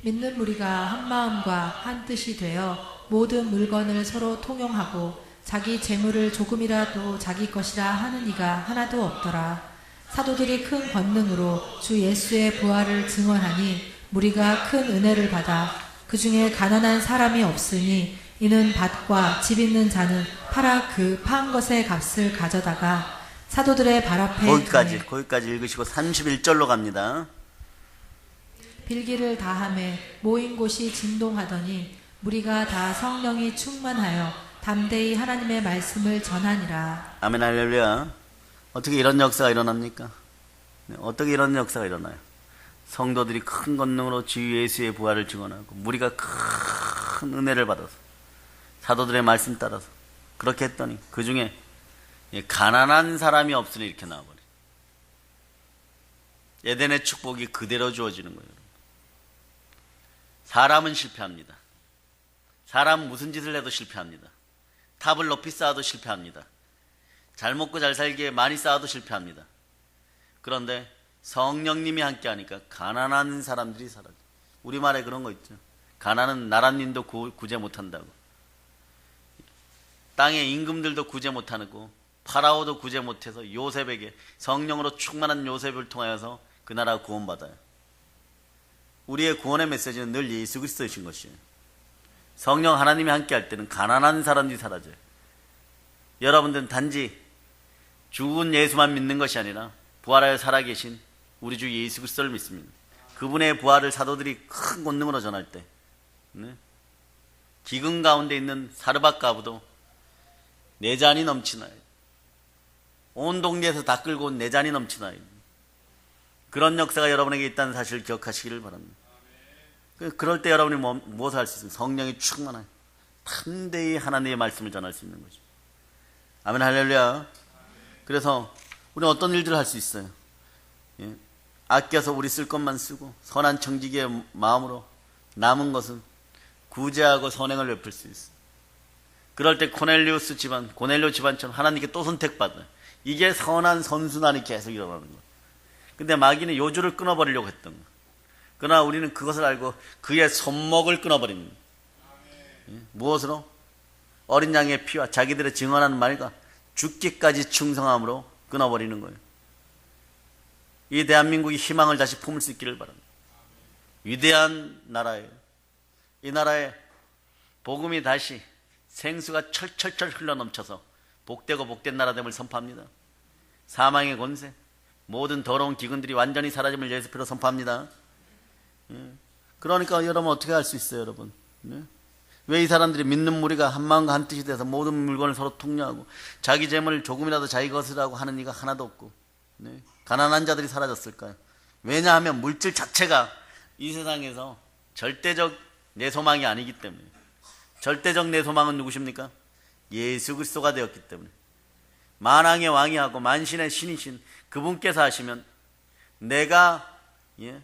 믿는 무리가 한 마음과 한 뜻이 되어 모든 물건을 서로 통용하고 자기 재물을 조금이라도 자기 것이라 하는 이가 하나도 없더라. 사도들이 큰 권능으로 주 예수의 부활을 증언하니 무리가 큰 은혜를 받아 그 중에 가난한 사람이 없으니 이는 밭과 집 있는 자는 팔아 그 파한 것의 값을 가져다가 사도들의 발 앞에 거기까지 읽으시고 31절로 갑니다. 빌기를 다함에 모인 곳이 진동하더니 무리가 다 성령이 충만하여 담대히 하나님의 말씀을 전하니라. 아멘 할렐루야. 어떻게 이런 역사가 일어납니까? 어떻게 이런 역사가 일어나요? 성도들이 큰 권능으로 주 예수의 부활을 증언하고 무리가 큰 은혜를 받아서 사도들의 말씀 따라서 그렇게 했더니 그 중에 가난한 사람이 없으니 이렇게 나와버려요. 에덴의 축복이 그대로 주어지는 거예요. 사람은 실패합니다. 사람은 무슨 짓을 해도 실패합니다. 탑을 높이 쌓아도 실패합니다. 잘 먹고 잘 살기에 많이 쌓아도 실패합니다. 그런데 성령님이 함께하니까 가난한 사람들이 살아요. 우리말에 그런 거 있죠. 가난은 나라님도 구제 못한다고. 땅의 임금들도 구제 못하고 파라오도 구제 못해서 요셉에게 성령으로 충만한 요셉을 통하여서 그 나라가 구원받아요. 우리의 구원의 메시지는 늘 예수 그리스도이신 것이에요. 성령 하나님이 함께할 때는 가난한 사람들이 사라져요. 여러분들은 단지 죽은 예수만 믿는 것이 아니라 부활하여 살아계신 우리 주 예수 그리스도를 믿습니다. 그분의 부활을 사도들이 큰 권능으로 전할 때 기근 가운데 있는 사르밧 가부도 내 잔이 넘치나요. 온 동네에서 다 끌고 온 내 잔이 넘치나요. 그런 역사가 여러분에게 있다는 사실을 기억하시기를 바랍니다. 그럴 때 여러분이 무엇을 할 수 있어요? 성령이 충만한 담대히 하나님의 말씀을 전할 수 있는 거죠. 아멘, 할렐루야. 그래서 우리는 어떤 일들을 할 수 있어요? 예? 아껴서 우리 쓸 것만 쓰고 선한 청지기의 마음으로 남은 것은 구제하고 선행을 베풀 수 있어요. 그럴 때 고넬료 집안처럼 하나님께 또 선택받아요. 이게 선한 선순환이 계속 일어나는 거예요. 근데 마귀는 요주를 끊어버리려고 했던 거예요. 그러나 우리는 그것을 알고 그의 손목을 끊어버립니다. 예? 무엇으로? 어린 양의 피와 자기들의 증언하는 말과 죽기까지 충성함으로 끊어버리는 거예요. 이 대한민국이 희망을 다시 품을 수 있기를 바랍니다. 위대한 나라예요. 이 나라에 복음이 다시 생수가 철철철 흘러넘쳐서 복되고 복된 나라됨을 선포합니다. 사망의 권세, 모든 더러운 기근들이 완전히 사라짐을 예수 피로 선포합니다. 예. 그러니까 여러분 어떻게 할 수 있어요, 여러분? 예? 왜 이 사람들이 믿는 무리가 한 마음과 한 뜻이 돼서 모든 물건을 서로 통려하고 자기 재물을 조금이라도 자기 것이라고 하는 이가 하나도 없고, 네? 가난한 자들이 사라졌을까요? 왜냐하면 물질 자체가 이 세상에서 절대적 내 소망이 아니기 때문에. 절대적 내 소망은 누구십니까? 예수 그리스도가 되었기 때문에. 만왕의 왕이하고 만신의 신이신 그분께서 하시면 내가, 예?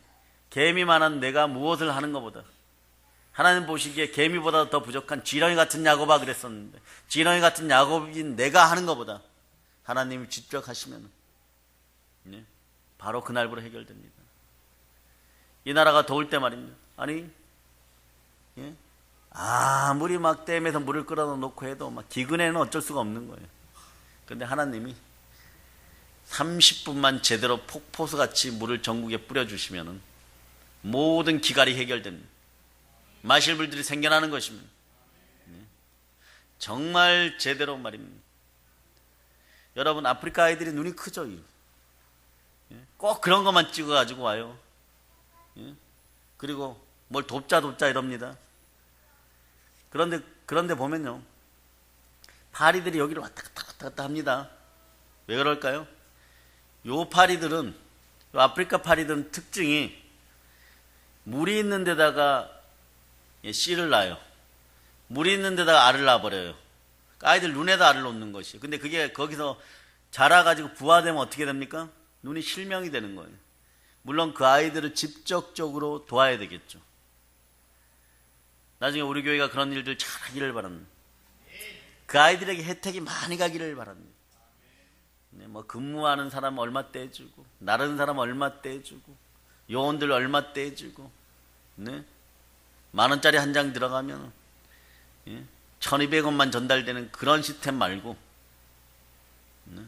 개미만한 내가 무엇을 하는 것보다, 하나님 보시기에 개미보다 더 부족한 지렁이 같은 야곱아 그랬었는데, 지렁이 같은 야곱인 내가 하는 것보다 하나님이 직접 하시면, 네? 바로 그날부로 해결됩니다. 이 나라가 더울 때 말입니다. 아니, 예? 아무리 막 댐에서 물을 끌어다 놓고 해도 막 기근에는 어쩔 수가 없는 거예요. 그런데 하나님이 30분만 제대로 폭포수같이 물을 전국에 뿌려주시면 모든 기갈이 해결됩니다. 마실 물들이 생겨나는 것입니다. 정말 제대로 말입니다. 여러분, 아프리카 아이들이 눈이 크죠? 꼭 그런 것만 찍어가지고 와요. 그리고 뭘 돕자 이럽니다. 그런데 보면요, 파리들이 여기를 왔다 갔다 합니다. 왜 그럴까요? 요 파리들은, 요 아프리카 파리들은 특징이 물이 있는 데다가 씨를 낳아요. 물이 있는 데다가 알을 낳아버려요. 아이들 눈에다 알을 놓는 것이에요. 근데 그게 거기서 자라가지고 부화되면 어떻게 됩니까? 눈이 실명이 되는 거예요. 물론 그 아이들을 직접적으로 도와야 되겠죠. 나중에 우리 교회가 그런 일들 잘 하기를 바랍니다. 그 아이들에게 혜택이 많이 가기를 바랍니다. 네, 뭐 근무하는 사람 얼마 떼주고, 나른 사람 얼마 떼주고, 요원들 얼마 떼주고, 네? 10,000원짜리 한 장 들어가면, 예? 1,200원만 전달되는 그런 시스템 말고, 네?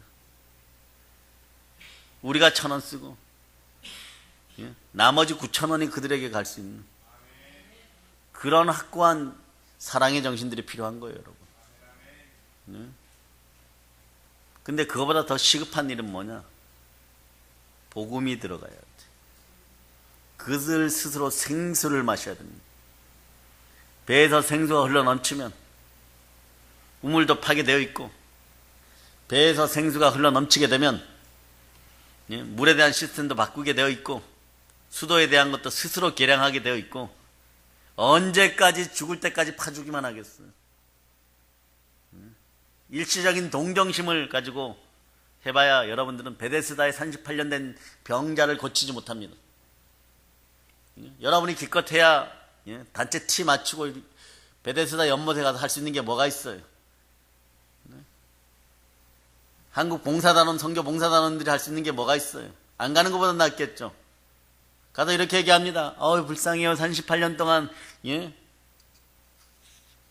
우리가 1,000원 쓰고, 예? 나머지 9,000원이 그들에게 갈 수 있는 그런 확고한 사랑의 정신들이 필요한 거예요, 여러분. 네? 근데 그거보다 더 시급한 일은 뭐냐? 복음이 들어가야 돼. 그들 스스로 생수를 마셔야 됩니다. 배에서 생수가 흘러넘치면 우물도 파괴되어 있고, 배에서 생수가 흘러넘치게 되면 물에 대한 시스템도 바꾸게 되어 있고, 수도에 대한 것도 스스로 개량하게 되어 있고, 언제까지 죽을 때까지 파주기만 하겠어요. 일시적인 동정심을 가지고 해봐야 여러분들은 베데스다에 38년 된 병자를 고치지 못합니다. 여러분이 기껏해야 단체 티 맞추고 베데스다 연못에 가서 할 수 있는 게 뭐가 있어요? 한국 봉사단원, 선교 봉사단원들이 할 수 있는 게 뭐가 있어요? 안 가는 것보다 낫겠죠. 가서 이렇게 얘기합니다. 불쌍해요. 38년 동안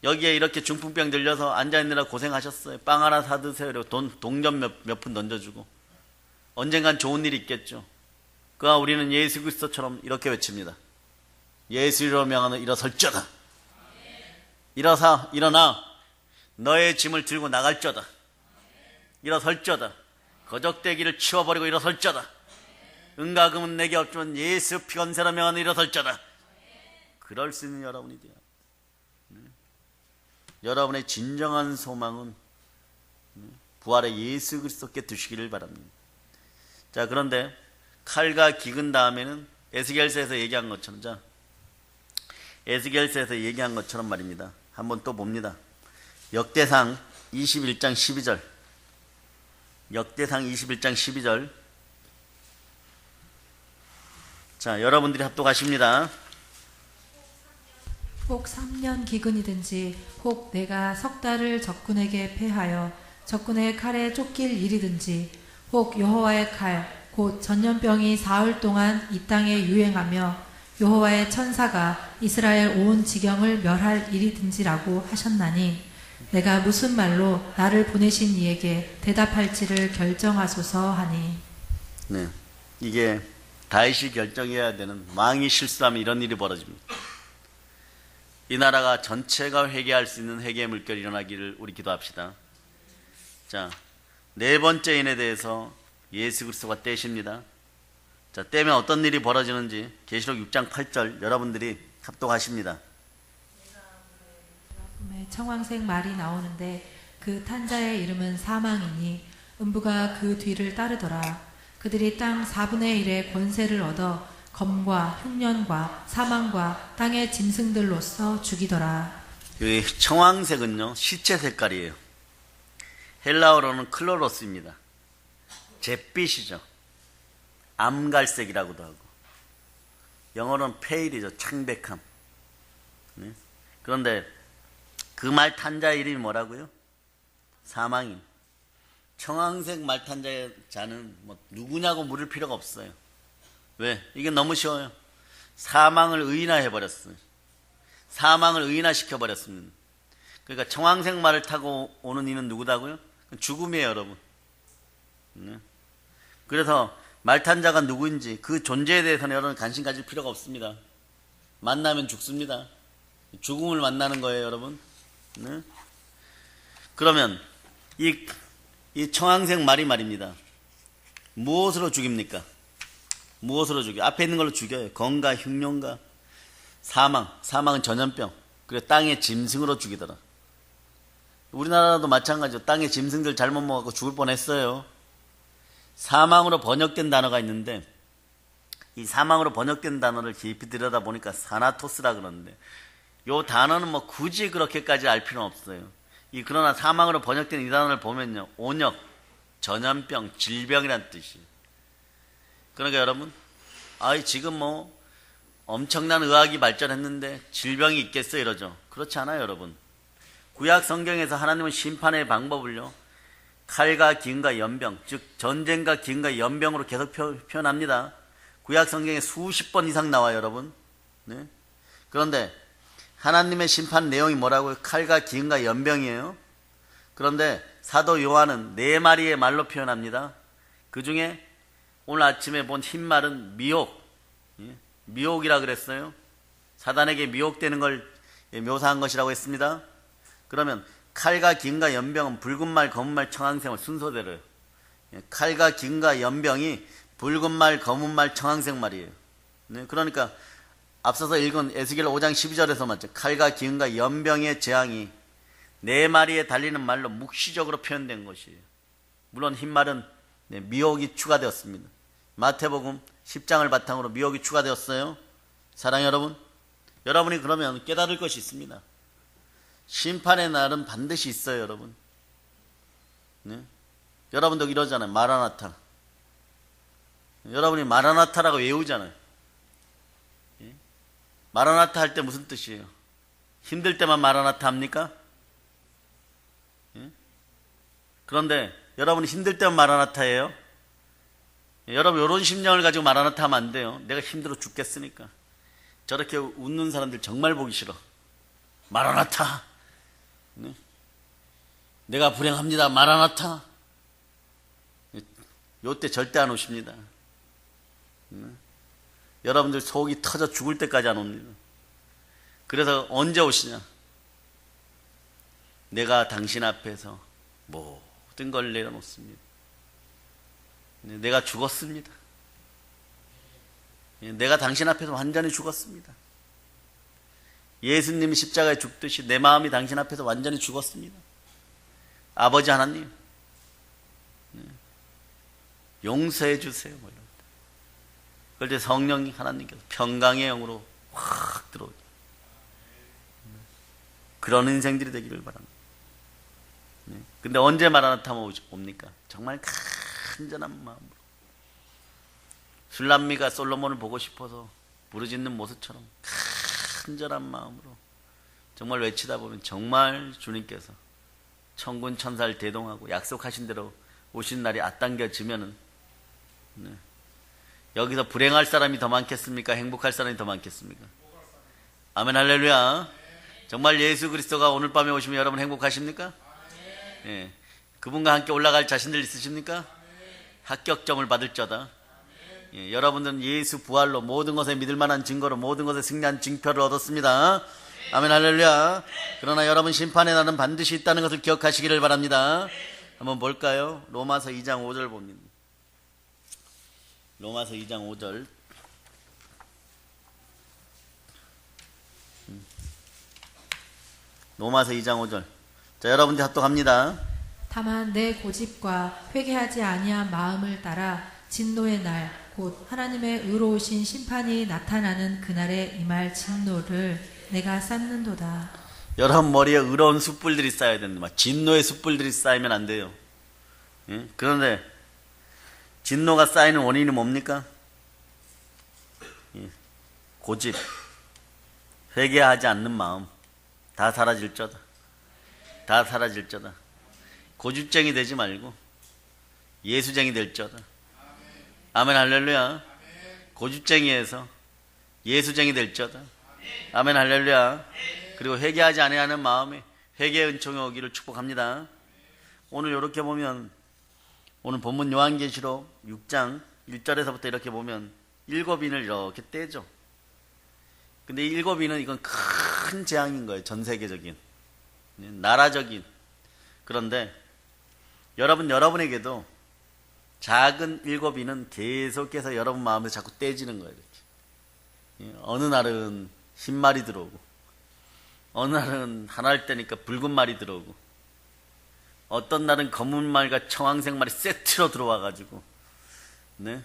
여기에 이렇게 중풍병 들려서 앉아있느라 고생하셨어요. 빵 하나 사드세요. 그리고 동전 몇 푼 던져주고. 언젠간 좋은 일이 있겠죠. 그러나 우리는 예수 그리스도처럼 이렇게 외칩니다. 예수 이름으로 명하는 일어설쩌다. 일어나 너의 짐을 들고 나갈쩌다. 일어설쩌다. 거적대기를 치워버리고 일어설쩌다. 은과 금은 내게 없지만 예수 피건세라 명하는 일어설쩌다. 그럴 수 있는 여러분이 돼요. 여러분의 진정한 소망은 부활의 예수 그리스도께 두시기를 바랍니다. 자, 그런데 칼과 기근 다음에는 에스겔서에서 얘기한 것처럼, 에스겔서에서 얘기한 것처럼 말입니다. 한번 또 봅니다. 역대상 21장 12절. 역대상 21장 12절. 자, 여러분들이 합독하십니다. 혹 3년 기근이든지 혹 내가 석 달을 적군에게 패하여 적군의 칼에 쫓길 일이든지 혹 여호와의 칼 곧 전염병이 사흘 동안 이 땅에 유행하며 여호와의 천사가 이스라엘 온 지경을 멸할 일이든지라고 하셨나니 내가 무슨 말로 나를 보내신 이에게 대답할지를 결정하소서 하니. 네, 이게 다윗이 결정해야 되는, 왕이 실수하면 이런 일이 벌어집니다. 이 나라가 전체가 회개할 수 있는 회개의 물결이 일어나기를 우리 기도합시다. 자, 네 번째 인에 대해서 예수 그리스도가 떼십니다. 자, 떼면 어떤 일이 벌어지는지 계시록 6장 8절 여러분들이 합독하십니다. 청황색 말이 나오는데 그 탄자의 이름은 사망이니 음부가 그 뒤를 따르더라. 그들이 땅 4분의 1의 권세를 얻어 검과 흉년과 사망과 땅의 짐승들로서 죽이더라. 이 청황색은요, 시체 색깔이에요. 헬라어로는 클로로스입니다. 잿빛이죠. 암갈색이라고도 하고, 영어로는 페일이죠. 창백함. 네? 그런데 그 말 탄자의 이름이 뭐라고요? 사망인. 청황색 말 탄자는 뭐 누구냐고 물을 필요가 없어요. 왜? 이게 너무 쉬워요. 사망을 의인화해버렸어요. 사망을 의인화시켜버렸습니다. 그러니까 청황색 말을 타고 오는 이는 누구다고요? 죽음이에요, 여러분. 네? 그래서 말탄자가 누구인지 그 존재에 대해서는 여러분 관심 가질 필요가 없습니다. 만나면 죽습니다. 죽음을 만나는 거예요, 여러분. 네? 그러면 이 청황색 말이 말입니다. 무엇으로 죽입니까? 무엇으로 죽여요? 앞에 있는 걸로 죽여요. 검과 흉년과 사망은 전염병. 그리고 땅의 짐승으로 죽이더라. 우리나라도 마찬가지죠. 땅의 짐승들 잘못 먹고 죽을 뻔했어요. 사망으로 번역된 단어가 있는데 이 사망으로 번역된 단어를 깊이 들여다보니까 사나토스라 그러는데 이 단어는 뭐 굳이 그렇게까지 알 필요는 없어요. 그러나 사망으로 번역된 이 단어를 보면요, 온역, 전염병, 질병이란 뜻이에요. 그러니까 여러분, 지금 뭐 엄청난 의학이 발전했는데 질병이 있겠어요 이러죠. 그렇지 않아요, 여러분. 구약 성경에서 하나님은 심판의 방법을요, 칼과 기근과 연병, 즉 전쟁과 기근과 연병으로 계속 표현합니다. 구약 성경에 수십 번 이상 나와요, 여러분. 네? 그런데 하나님의 심판 내용이 뭐라고요? 칼과 기근과 연병이에요. 그런데 사도 요한은 네 마리의 말로 표현합니다. 그 중에 오늘 아침에 본 흰 말은 미혹, 미혹이라 그랬어요. 사단에게 미혹되는 걸 묘사한 것이라고 했습니다. 그러면 칼과 기근과 연병은 붉은 말, 검은 말, 청황색을 순서대로요. 칼과 기근과 연병이 붉은 말, 검은 말, 청황색 말이에요. 네, 그러니까 앞서서 읽은 에스겔 5장 12절에서 맞죠. 칼과 기근과 연병의 재앙이 네 마리에 달리는 말로 묵시적으로 표현된 것이에요. 물론 흰 말은 미혹이 추가되었습니다. 마태복음 10장을 바탕으로 미혹이 추가되었어요. 사랑하는 여러분, 여러분이 그러면 깨달을 것이 있습니다. 심판의 날은 반드시 있어요, 여러분. 네? 여러분도 이러잖아요. 마라나타. 여러분이 마라나타라고 외우잖아요. 예? 마라나타 할 때 무슨 뜻이에요? 힘들 때만 마라나타 합니까? 예? 그런데 여러분이 힘들 때만 마라나타예요? 여러분, 이런 심령을 가지고 마라나타 하면 안 돼요. 내가 힘들어 죽겠으니까. 저렇게 웃는 사람들 정말 보기 싫어. 마라나타. 네? 내가 불행합니다. 마라나타. 요때 절대 안 오십니다. 네? 여러분들 속이 터져 죽을 때까지 안 옵니다. 그래서 언제 오시냐? 내가 당신 앞에서 모든 걸 내려놓습니다. 내가 죽었습니다. 내가 당신 앞에서 완전히 죽었습니다. 예수님이 십자가에 죽듯이 내 마음이 당신 앞에서 완전히 죽었습니다. 아버지 하나님, 용서해 주세요. 그럴 때 성령 하나님께서 평강의 영으로 확 들어오죠. 그런 인생들이 되기를 바랍니다. 네. 근데 언제 마라나타 옵니까? 정말 간절한 마음으로. 술람미가 솔로몬을 보고 싶어서 부르짖는 모습처럼 간절한 마음으로 정말 외치다 보면 정말 주님께서 천군 천사를 대동하고 약속하신 대로 오신 날이 앞당겨지면은 네. 여기서 불행할 사람이 더 많겠습니까? 행복할 사람이 더 많겠습니까? 아멘 할렐루야. 정말 예수 그리스도가 오늘 밤에 오시면 여러분 행복하십니까? 예. 그분과 함께 올라갈 자신들 있으십니까? 합격점을 받을 자다. 예. 여러분들은 예수 부활로 모든 것에 믿을 만한 증거로 모든 것에 승리한 징표를 얻었습니다. 아멘 할렐루야. 그러나 여러분 심판의 날은 반드시 있다는 것을 기억하시기를 바랍니다. 한번 볼까요? 로마서 2장 5절 봅니다. 로마서 2장 5절. 로마서 2장 5절. 자, 여러분들 합독합니다. 다만 내 고집과 회개하지 아니한 마음을 따라 진노의 날 곧 하나님의 의로우신 심판이 나타나는 그날에 임할 진노를 내가 쌓는도다. 여러분 머리에 의로운 숯불들이 쌓여야 된다. 진노의 숯불들이 쌓이면 안 돼요. 예? 그런데 진노가 쌓이는 원인이 뭡니까? 예. 고집, 회개하지 않는 마음, 다 사라질 자다. 다 사라질 자다. 고집쟁이 되지 말고 예수쟁이 될 자다. 아멘 할렐루야. 고집쟁이에서 예수쟁이 될 자다. 아멘 할렐루야. 그리고 회개하지 아니하는 마음에 회개의 은총이 오기를 축복합니다. 오늘 이렇게 보면 오늘 본문 요한계시록 6장 1절에서부터 이렇게 보면 7인을 이렇게 떼죠. 근데 7인은 이건 큰 재앙인 거예요. 전 세계적인 나라적인. 그런데 여러분에게도 작은 7인은 계속해서 여러분 마음에서 자꾸 떼지는 거예요. 이렇게. 어느 날은 흰 말이 들어오고 어느 날은 하나일 때니까 붉은 말이 들어오고 어떤 날은 검은 말과 청황색 말이 세트로 들어와가지고 네?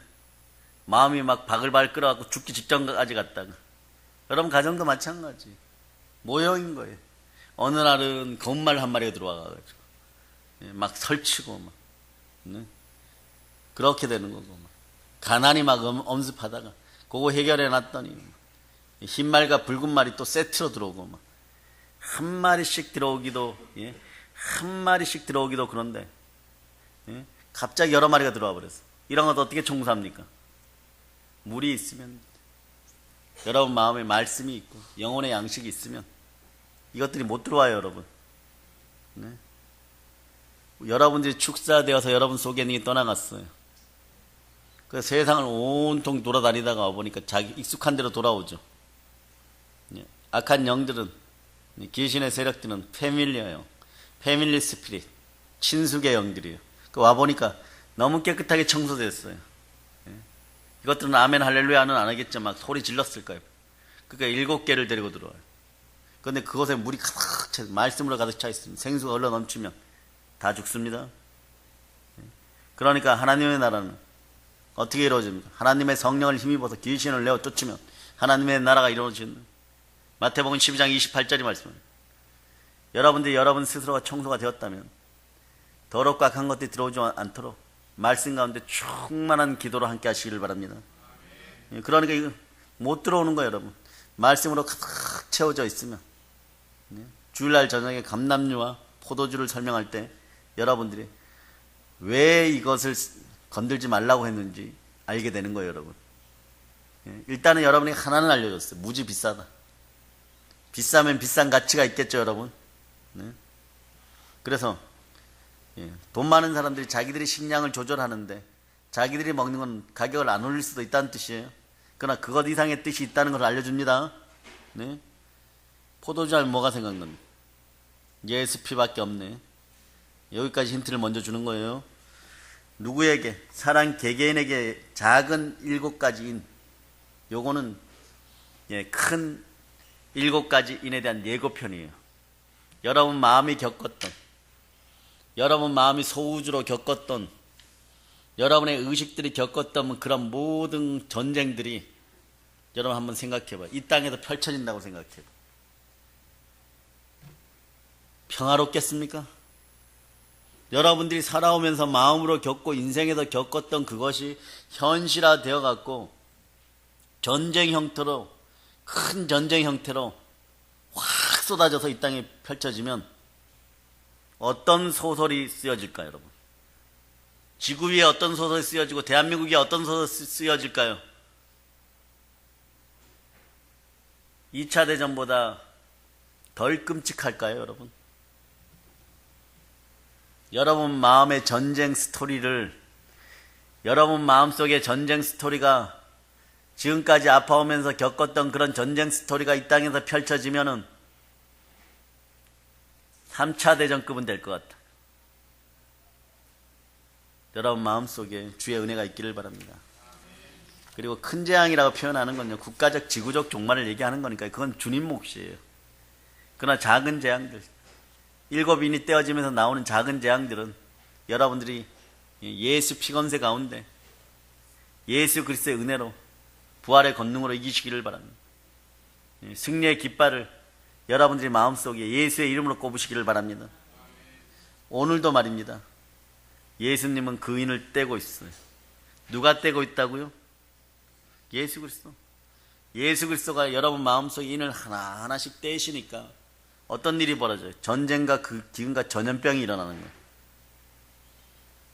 마음이 막 바글바글 끓어갖고 죽기 직전까지 갔다가 여러분 가정도 마찬가지 모형인 거예요. 어느 날은 검은 말 한 마리가 들어와가지고 막 설치고 막 네? 그렇게 되는 거고 막. 가난이 막 엄습하다가 그거 해결해 놨더니 흰 말과 붉은 말이 또 세트로 들어오고 막 한 마리씩 들어오기도 한 마리씩 들어오기도 그런데 갑자기 여러 마리가 들어와 버렸어. 이런 것도 어떻게 청소합니까? 물이 있으면 여러분 마음에 말씀이 있고 영혼의 양식이 있으면 이것들이 못 들어와요. 여러분 네? 여러분들이 축사되어서 여러분 속에 있는 게 떠나갔어요. 그 세상을 온통 돌아다니다가 와보니까 자기 익숙한 대로 돌아오죠. 악한 영들은 귀신의 세력들은 패밀리어요. 패밀리 스피릿 친숙의 영들이에요. 그 와보니까 너무 깨끗하게 청소됐어요. 이것들은 아멘 할렐루야는 안 하겠죠. 막 소리 질렀을 거예요. 그러니까 7개를 데리고 들어와요. 그런데 그것에 물이 가득 차 말씀으로 가득 차 있으면 생수가 흘러 넘치면 다 죽습니다. 그러니까 하나님의 나라는 어떻게 이루어집니까? 하나님의 성령을 힘입어서 귀신을 내어 쫓으면 하나님의 나라가 이루어지는 마태복음 12장 28절이 말씀합니다. 여러분들이 여러분 스스로가 청소가 되었다면 더럽고 악한 것들이 들어오지 않도록 말씀 가운데 충만한 기도로 함께 하시기를 바랍니다. 그러니까 이거 못 들어오는 거예요. 여러분 말씀으로 가득 채워져 있으면 주일날 저녁에 감람류와 포도주를 설명할 때 여러분들이 왜 이것을 건들지 말라고 했는지 알게 되는 거예요. 여러분 일단은 여러분이 하나는 알려줬어요. 무지 비싸다. 비싸면 비싼 가치가 있겠죠. 여러분 그래서 돈 많은 사람들이 자기들이 식량을 조절하는데 자기들이 먹는 건 가격을 안 올릴 수도 있다는 뜻이에요. 그러나 그것 이상의 뜻이 있다는 걸 알려줍니다. 네? 포도주 하면 뭐가 생각납니까? 예수 피밖에 없네. 여기까지 힌트를 먼저 주는 거예요. 누구에게? 사랑 개개인에게 작은 7가지인 요거는 큰 7가지 인에 대한 예고편이에요. 여러분 마음이 겪었던 여러분 마음이 소우주로 겪었던 여러분의 의식들이 겪었던 그런 모든 전쟁들이 여러분 한번 생각해봐요. 이 땅에서 펼쳐진다고 생각해봐요. 평화롭겠습니까? 여러분들이 살아오면서 마음으로 겪고 인생에서 겪었던 그것이 현실화 되어 갖고 전쟁 형태로, 큰 전쟁 형태로 확 쏟아져서 이 땅에 펼쳐지면 어떤 소설이 쓰여질까요, 여러분? 지구 위에 어떤 소설이 쓰여지고 대한민국에 어떤 소설이 쓰여질까요? 2차 대전보다 덜 끔찍할까요, 여러분? 여러분 마음의 전쟁 스토리를, 여러분 마음속의 전쟁 스토리가 지금까지 아파오면서 겪었던 그런 전쟁 스토리가 이 땅에서 펼쳐지면은 3차 대전급은 될 것 같다. 여러분 마음속에 주의 은혜가 있기를 바랍니다. 그리고 큰 재앙이라고 표현하는 건요, 국가적 지구적 종말을 얘기하는 거니까 그건 주님 몫이에요. 그러나 작은 재앙들, 7인이 떼어지면서 나오는 작은 재앙들은 여러분들이 예수 피검새 가운데 예수 그리스도의 은혜로 부활의 권능으로 이기시기를 바랍니다. 승리의 깃발을 여러분들이 마음속에 예수의 이름으로 꼽으시기를 바랍니다. 오늘도 말입니다. 예수님은 그 인을 떼고 있어요. 누가 떼고 있다고요? 예수 그리스도. 예수 그리스도가 여러분 마음속에 인을 하나하나씩 떼시니까 어떤 일이 벌어져요? 전쟁과 그 기근과 전염병이 일어나는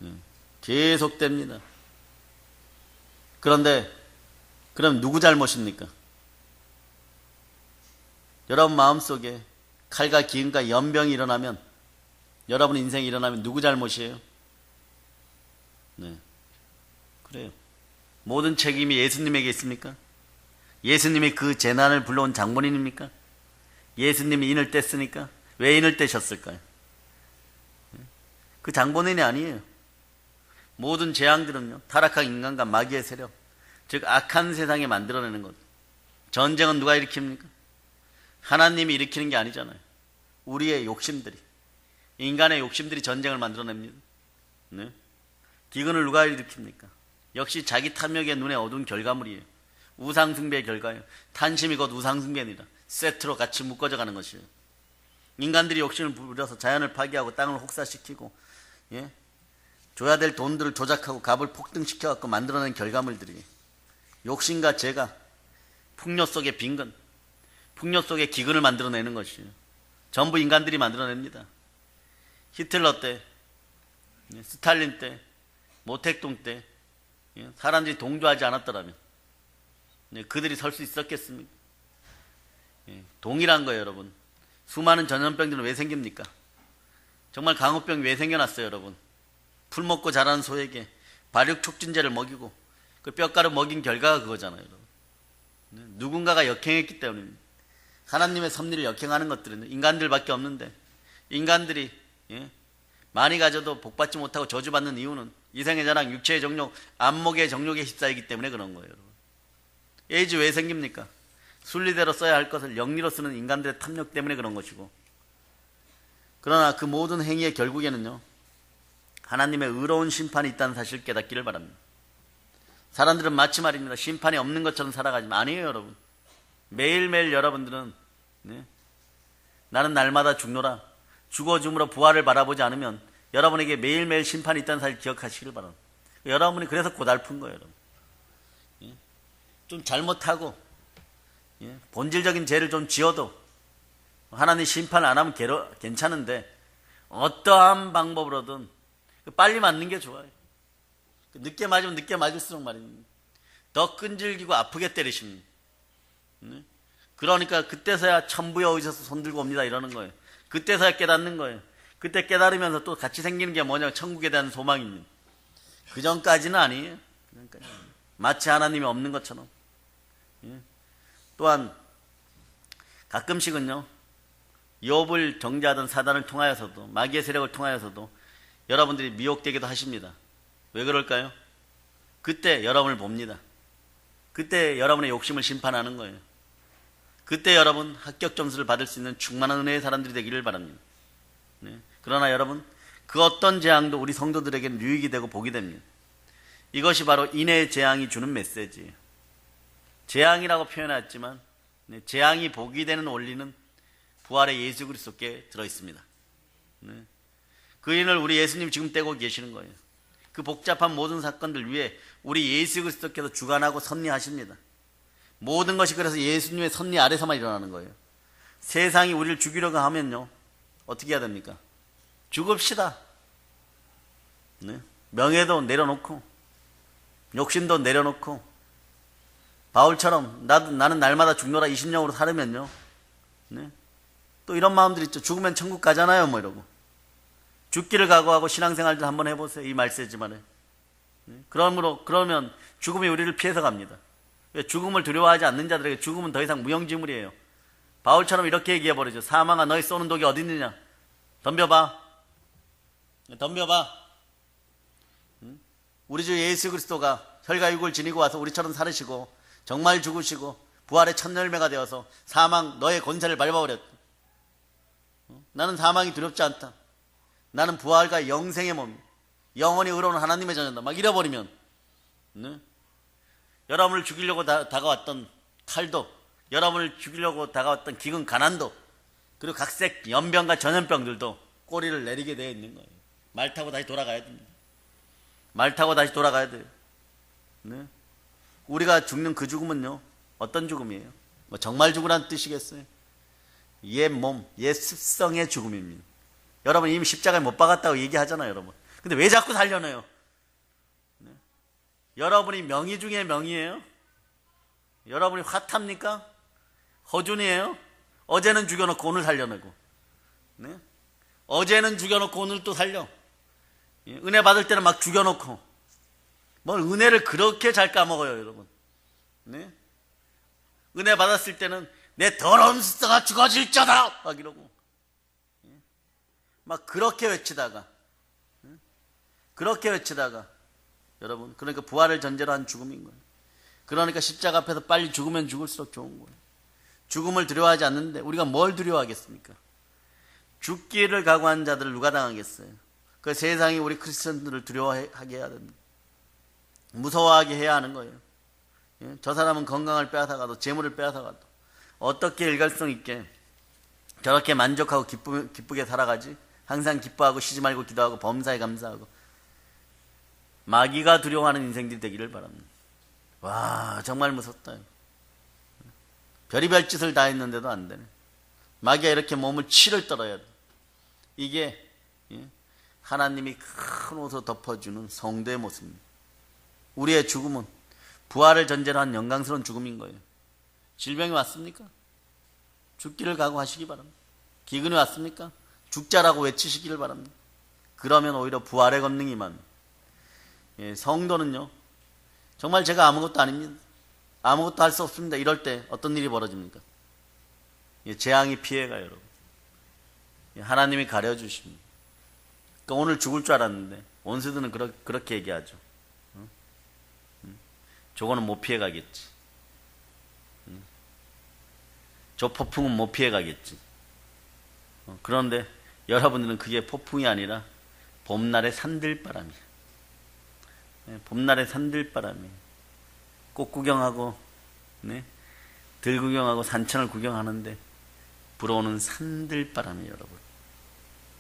거예요. 계속됩니다. 그런데 그럼 누구 잘못입니까? 여러분 마음속에 칼과 기근과 연병이 일어나면, 여러분 인생이 일어나면 누구 잘못이에요? 네, 그래요. 모든 책임이 예수님에게 있습니까? 예수님이 그 재난을 불러온 장본인입니까? 예수님이 인을 뗐으니까? 왜 인을 떼셨을까요? 그 장본인이 아니에요. 모든 재앙들은요, 타락한 인간과 마귀의 세력, 즉 악한 세상에 만들어내는 것. 전쟁은 누가 일으킵니까? 하나님이 일으키는 게 아니잖아요. 우리의 욕심들이, 인간의 욕심들이 전쟁을 만들어냅니다. 네? 기근을 누가 일으킵니까? 역시 자기 탐욕의 눈에 어두운 결과물이에요. 우상숭배의 결과예요. 탄심이 곧 우상숭배니라. 세트로 같이 묶어져 가는 것이에요. 인간들이 욕심을 부려서 자연을 파괴하고 땅을 혹사시키고, 예? 줘야 될 돈들을 조작하고 값을 폭등시켜갖고 만들어낸 결과물들이, 욕심과 죄가 풍요 속의 빈곤, 풍요 속의 기근을 만들어내는 것이에요. 전부 인간들이 만들어냅니다. 히틀러 때, 스탈린 때, 모택동 때 사람들이 동조하지 않았더라면 그들이 설 수 있었겠습니까? 동일한 거예요, 여러분. 수많은 전염병들은 왜 생깁니까? 정말 강호병이 왜 생겨났어요, 여러분? 풀 먹고 자라는 소에게 발육 촉진제를 먹이고 그 뼈가루 먹인 결과가 그거잖아요, 여러분. 누군가가 역행했기 때문입니다. 하나님의 섭리를 역행하는 것들은 인간들밖에 없는데, 인간들이 많이 가져도 복받지 못하고 저주받는 이유는 이생의 자랑, 육체의 정욕, 안목의 정욕에 휩싸이기 때문에 그런 거예요, 여러분. 에이즈 왜 생깁니까? 순리대로 써야 할 것을 영리로 쓰는 인간들의 탐욕 때문에 그런 것이고, 그러나 그 모든 행위의 결국에는요, 하나님의 의로운 심판이 있다는 사실을 깨닫기를 바랍니다. 사람들은 마치 말입니다, 심판이 없는 것처럼 살아가지만 아니에요, 여러분. 매일매일 여러분들은 나는 날마다 죽노라, 죽어줌으로 부활을 바라보지 않으면 여러분에게 매일매일 심판이 있다는 사실을 기억하시길 바랍니다. 여러분이 그래서 고달픈 거예요, 여러분. 좀 잘못하고 본질적인 죄를 좀 지어도 하나님 심판을 안 하면 괜찮은데, 어떠한 방법으로든 빨리 맞는 게 좋아요. 늦게 맞으면 늦게 맞을수록 말입니다, 더 끈질기고 아프게 때리십니다. 그러니까 그때서야 천부여 오셔서 손들고 옵니다 이러는 거예요. 그때서야 깨닫는 거예요. 그때 깨달으면서 또 같이 생기는 게 뭐냐, 천국에 대한 소망입니다. 그 전까지는 아니에요. 마치 하나님이 없는 것처럼. 또한 가끔씩은요, 욥을 정죄하던 사단을 통하여서도, 마귀의 세력을 통하여서도 여러분들이 미혹되기도 하십니다. 왜 그럴까요? 그때 여러분을 봅니다. 그때 여러분의 욕심을 심판하는 거예요. 그때 여러분 합격 점수를 받을 수 있는 충만한 은혜의 사람들이 되기를 바랍니다. 그러나 여러분, 그 어떤 재앙도 우리 성도들에게는 유익이 되고 복이 됩니다. 이것이 바로 인의 재앙이 주는 메시지예요. 재앙이라고 표현했지만 재앙이 복이 되는 원리는 부활의 예수 그리스도께 들어있습니다. 그 인을 우리 예수님 지금 떼고 계시는 거예요. 그 복잡한 모든 사건들 위에 우리 예수 그리스도께서 주관하고 섭리하십니다. 모든 것이 그래서 예수님의 섭리 아래서만 일어나는 거예요. 세상이 우리를 죽이려고 하면요, 어떻게 해야 됩니까? 죽읍시다. 네? 명예도 내려놓고 욕심도 내려놓고 바울처럼 나는 날마다 죽노라 20년으로 살으면요, 네? 또 이런 마음들 있죠. 죽으면 천국 가잖아요 뭐 이러고. 죽기를 각오하고 신앙생활들 한번 해보세요. 이 말세지만에. 네? 그러면 죽음이 우리를 피해서 갑니다. 죽음을 두려워하지 않는 자들에게 죽음은 더 이상 무용지물이에요. 바울처럼 이렇게 얘기해버리죠. 사망아, 너희 쏘는 독이 어디 있느냐? 덤벼봐. 우리 주 예수 그리스도가 혈과 육을 지니고 와서 우리처럼 살으시고 정말 죽으시고 부활의 첫 열매가 되어서 사망 너의 권세를 밟아버렸다. 나는 사망이 두렵지 않다. 나는 부활과 영생의 몸, 영원히 의로운 하나님의 자녀다. 막 잃어버리면, 네? 여러분을 죽이려고 다가왔던 칼도, 여러분을 죽이려고 다가왔던 기근 가난도, 그리고 각색 연병과 전염병들도 꼬리를 내리게 되어 있는 거예요. 말 타고 다시 돌아가야 됩니다. 말 타고 다시 돌아가야 돼요. 네? 우리가 죽는 그 죽음은요, 어떤 죽음이에요? 뭐 정말 죽으라는 뜻이겠어요? 옛 몸, 옛 습성의 죽음입니다. 여러분 이미 십자가에 못 박았다고 얘기하잖아요, 여러분. 근데 왜 자꾸 살려내요? 네? 여러분이 명의 중에 명의예요? 여러분이 화탑니까? 허준이에요? 어제는 죽여놓고 오늘 살려내고, 네? 어제는 죽여놓고 오늘 또 살려. 예? 은혜 받을 때는 막 죽여놓고, 뭘 은혜를 그렇게 잘 까먹어요, 여러분. 네? 은혜 받았을 때는 내 더러운 숫자가 죽어질 자다! 막 이러고. 막 그렇게 외치다가, 여러분, 그러니까 부활을 전제로 한 죽음인 거예요. 그러니까 십자가 앞에서 빨리 죽으면 죽을수록 좋은 거예요. 죽음을 두려워하지 않는데 우리가 뭘 두려워하겠습니까? 죽기를 각오한 자들을 누가 당하겠어요? 그 세상이 우리 크리스천들을 두려워하게 해야 됩니다. 무서워하게 해야 하는 거예요. 예? 저 사람은 건강을 빼앗아가도 재물을 빼앗아가도 어떻게 일관성 있게 저렇게 만족하고 기쁘게 살아가지? 항상 기뻐하고 쉬지 말고 기도하고 범사에 감사하고 마귀가 두려워하는 인생들이 되기를 바랍니다. 와, 정말 무섭다. 별의별 짓을 다 했는데도 안 되네. 마귀가 이렇게 몸을 치를 떨어야 돼. 이게 하나님이 큰 옷으로 덮어주는 성도의 모습입니다. 우리의 죽음은 부활을 전제로 한 영광스러운 죽음인 거예요. 질병이 왔습니까? 죽기를 각오하시기 바랍니다. 기근이 왔습니까? 죽자라고 외치시기를 바랍니다. 그러면 오히려 부활의 권능이 임합니다. 성도는요, 정말 제가 아무것도 아닙니다. 아무것도 할 수 없습니다. 이럴 때 어떤 일이 벌어집니까? 재앙이 피해가요, 여러분. 하나님이 가려주십니다. 그러니까 오늘 죽을 줄 알았는데 원수들은 그렇게 얘기하죠. 저거는 못 피해가겠지. 저 폭풍은 못 피해가겠지. 그런데 여러분들은 그게 폭풍이 아니라 봄날의 산들바람이에요. 봄날의 산들바람이에요. 꽃 구경하고, 네? 들 구경하고 산천을 구경하는데 불어오는 산들바람이에요, 여러분.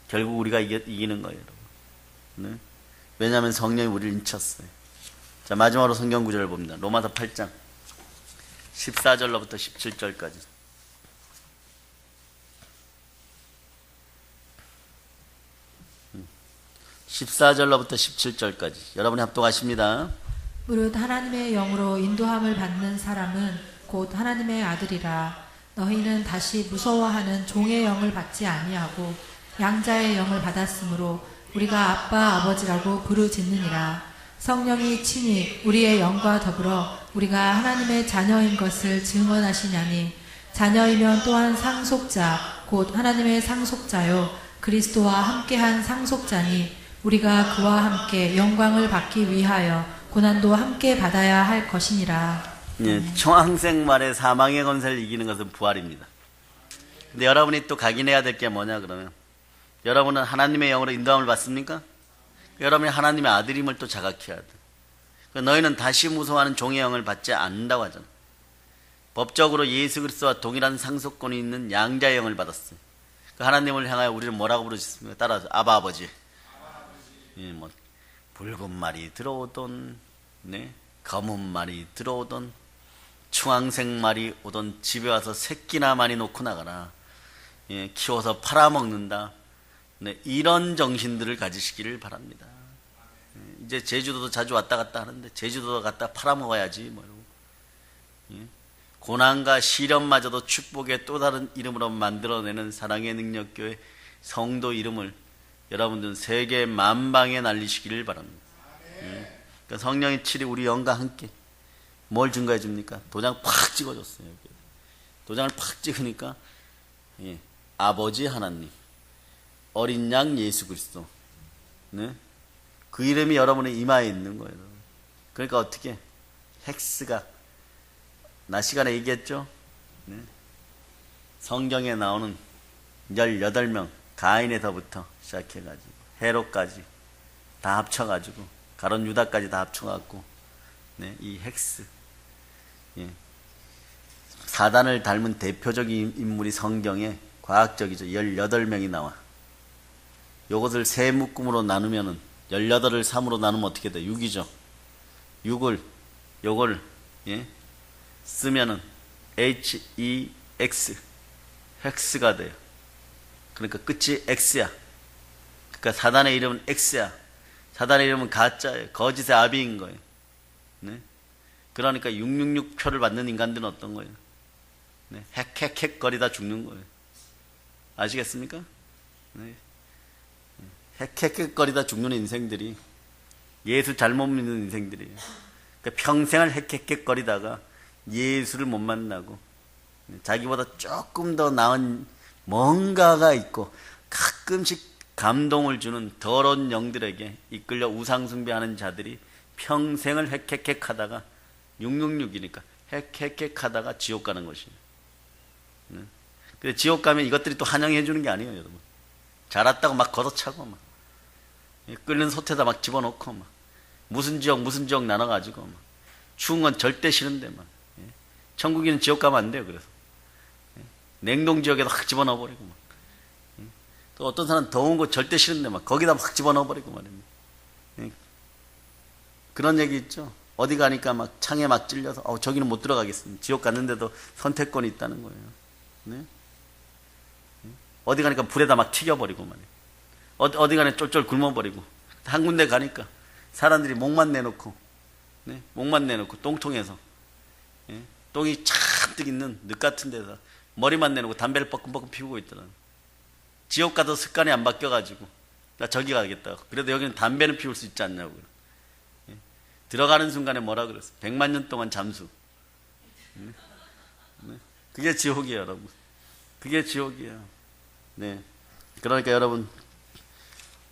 결국 우리가 이기는 거예요, 여러분. 네? 왜냐하면 성령이 우리를 인쳤어요. 자, 마지막으로 성경 구절을 봅니다. 로마서 8장 14절로부터 17절까지. 14절로부터 17절까지 여러분이 합독하십니다. 무릇 하나님의 영으로 인도함을 받는 사람은 곧 하나님의 아들이라. 너희는 다시 무서워하는 종의 영을 받지 아니하고 양자의 영을 받았으므로 우리가 아빠 아버지라고 부르짖느니라. 성령이 친히 우리의 영과 더불어 우리가 하나님의 자녀인 것을 증언하시냐니 자녀이면 또한 상속자 곧 하나님의 상속자요 그리스도와 함께한 상속자니 우리가 그와 함께 영광을 받기 위하여 고난도 함께 받아야 할 것이니라. 청항생말의 사망의 권세를 이기는 것은 부활입니다. 근데 여러분이 또 각인해야 될 게 뭐냐 그러면 여러분은 하나님의 영으로 인도함을 받습니까? 여러분이 하나님의 아들임을 또 자각해야 돼. 너희는 다시 무서워하는 종의 영을 받지 않는다고 하잖아. 법적으로 예수 그리스도와 동일한 상속권이 있는 양자의 영을 받았어요. 그 하나님을 향하여 우리는 뭐라고 부르셨습니까? 따라서 아바 아버지. 예, 뭐 붉은 말이 들어오던, 네, 검은 말이 들어오던, 충황색 말이 오던 집에 와서 새끼나 많이 놓고 나가라. 예, 키워서 팔아먹는다. 네, 이런 정신들을 가지시기를 바랍니다. 예, 이제 제주도도 자주 왔다 갔다 하는데 제주도 갔다 팔아먹어야지 뭐 이러고. 예, 고난과 시련마저도 축복의 또 다른 이름으로 만들어내는 사랑의 능력교회 성도 이름을 여러분들은 세계 만방에 날리시기를 바랍니다. 예, 그러니까 성령의 칠이 우리 영과 함께 뭘 증거해 줍니까? 도장 팍 찍어줬어요. 도장을 팍 찍으니까 예, 아버지 하나님, 어린 양 예수 그리스도, 네? 그 이름이 여러분의 이마에 있는 거예요. 그러니까 어떻게 헥스가 낮 시간에 얘기했죠? 네? 성경에 나오는 18명 가인에서부터 시작해가지고 헤롯까지 다 합쳐가지고 가론 유다까지 다 합쳐갖고 네? 이 헥스, 예. 사단을 닮은 대표적인 인물이 성경에 과학적이죠. 18명이 나와. 요것을 세 묶음으로 나누면은 18을 3으로 나누면 어떻게 돼? 6이죠. 6을 요걸 예? 쓰면은 HEX 헥스가 돼요. 그러니까 끝이 X야. 그러니까 사단의 이름은 X야. 사단의 이름은 가짜예요. 거짓의 아비인 거예요. 네? 그러니까 666표를 받는 인간들은 어떤 거예요? 네? 헥헥헥거리다 죽는 거예요. 아시겠습니까? 네. 헥헥헥거리다 죽는 인생들이 예수 잘못 믿는 인생들이에요. 그러니까 평생을 헥헥헥거리다가 예수를 못 만나고 자기보다 조금 더 나은 뭔가가 있고 가끔씩 감동을 주는 더러운 영들에게 이끌려 우상숭배하는 자들이 평생을 헥헥헥 하다가 666이니까 헥헥헥 하다가 지옥 가는 것이에요. 근데 지옥 가면 이것들이 또 환영해 주는 게 아니에요, 여러분. 잘왔다고 막 걷어차고 막 끓는 솥에다 막 집어넣고 막 무슨 지역 나눠가지고 막 추운 건 절대 싫은데 막 천국에는 지옥 가면 안 돼요. 그래서 냉동 지역에다 확 집어넣어버리고 막 또 어떤 사람은 더운 거 절대 싫은데 막 거기다 막 집어넣어버리고 말입니다. 그런 얘기 있죠. 어디 가니까 막 창에 막 찔려서 저기는 못 들어가겠습니다. 지옥 갔는데도 선택권이 있다는 거예요. 네? 어디 가니까 불에다 막 튀겨버리고 말이에요. 어디 가니 쫄쫄 굶어버리고 한 군데 가니까 사람들이 목만 내놓고 네? 목만 내놓고 똥통에서 똥이 잔뜩 있는 늪 같은 데서 머리만 내놓고 담배를 뻐끔뻐끔 피우고 있더라고요. 지옥 가도 습관이 안 바뀌어가지고 나 저기 가겠다. 그래도 여기는 담배는 피울 수 있지 않냐고요. 들어가는 순간에 뭐라 그랬어? 100만 년 동안 잠수. 그게 지옥이에요, 여러분. 그게 지옥이에요. 네. 그러니까 여러분,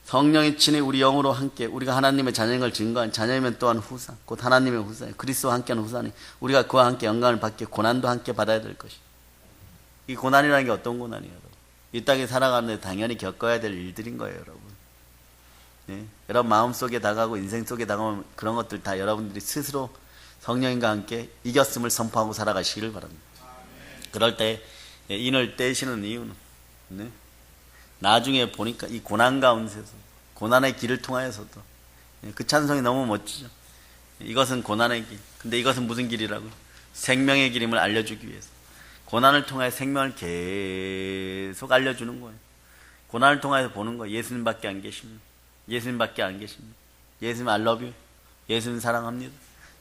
성령이 친히 우리 영으로 함께 우리가 하나님의 자녀인 걸 증거한 자녀이면 또한 후사, 곧 하나님의 후사예요. 그리스도와 함께하는 후사니 우리가 그와 함께 영광을 받게 고난도 함께 받아야 될 것이. 이 고난이라는 게 어떤 고난이에요, 여러분? 이 땅에 살아가는데 당연히 겪어야 될 일들인 거예요, 여러분. 네? 여러분 마음속에 다가오고 인생 속에 다가오는 그런 것들 다 여러분들이 스스로 성령님과 함께 이겼음을 선포하고 살아가시기를 바랍니다. 그럴 때 인을 떼시는 이유는 네? 나중에 보니까 이 고난 가운데서 고난의 길을 통하여서도 그 찬송이 너무 멋지죠. 이것은 고난의 길. 근데 이것은 무슨 길이라고요? 생명의 길임을 알려주기 위해서. 고난을 통해 생명을 계속 알려주는 거예요. 고난을 통해서 보는 거예요. 예수님밖에 안 계십니다. 예수님밖에 안 계십니다. 예수님 I love you. 예수님 사랑합니다.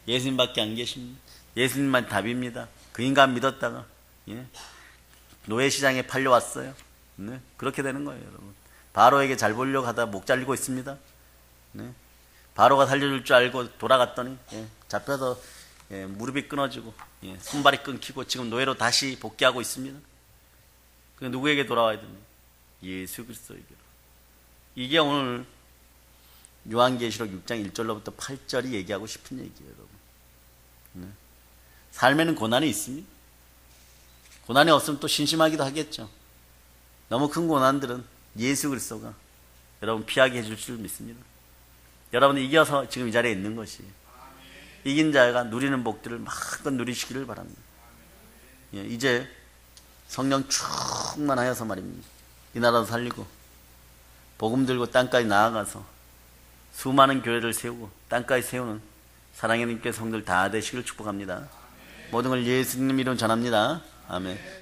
예수님밖에 안 계십니다. 예수님만 답입니다. 그 인간 믿었다가 노예시장에 팔려왔어요. 네? 그렇게 되는 거예요, 여러분. 바로에게 잘 보려고 하다 목 잘리고 있습니다. 네? 바로가 살려줄 줄 알고 돌아갔더니 잡혀서 무릎이 끊어지고 손발이 끊기고 지금 노예로 다시 복귀하고 있습니다. 그 누구에게 돌아와야 됩니까? 예수 그리스도에게로. 이게 오늘 요한계시록 6장 1절로부터 8절이 얘기하고 싶은 얘기예요, 여러분. 네? 삶에는 고난이 있습니다. 고난이 없으면 또 심심하기도 하겠죠. 너무 큰 고난들은 예수 그리스도가 여러분 피하게 해줄 줄 믿습니다. 여러분이 이겨서 지금 이 자리에 있는 것이에요. 이긴 자가 누리는 복들을 마음껏 누리시기를 바랍니다. 이제 성령 충만하여서 말입니다. 이 나라도 살리고 복음 들고 땅까지 나아가서 수많은 교회를 세우고 땅까지 세우는 사랑의 님께 성들 다 되시길 축복합니다. 모든 걸 예수님 이름 전합니다. 아멘.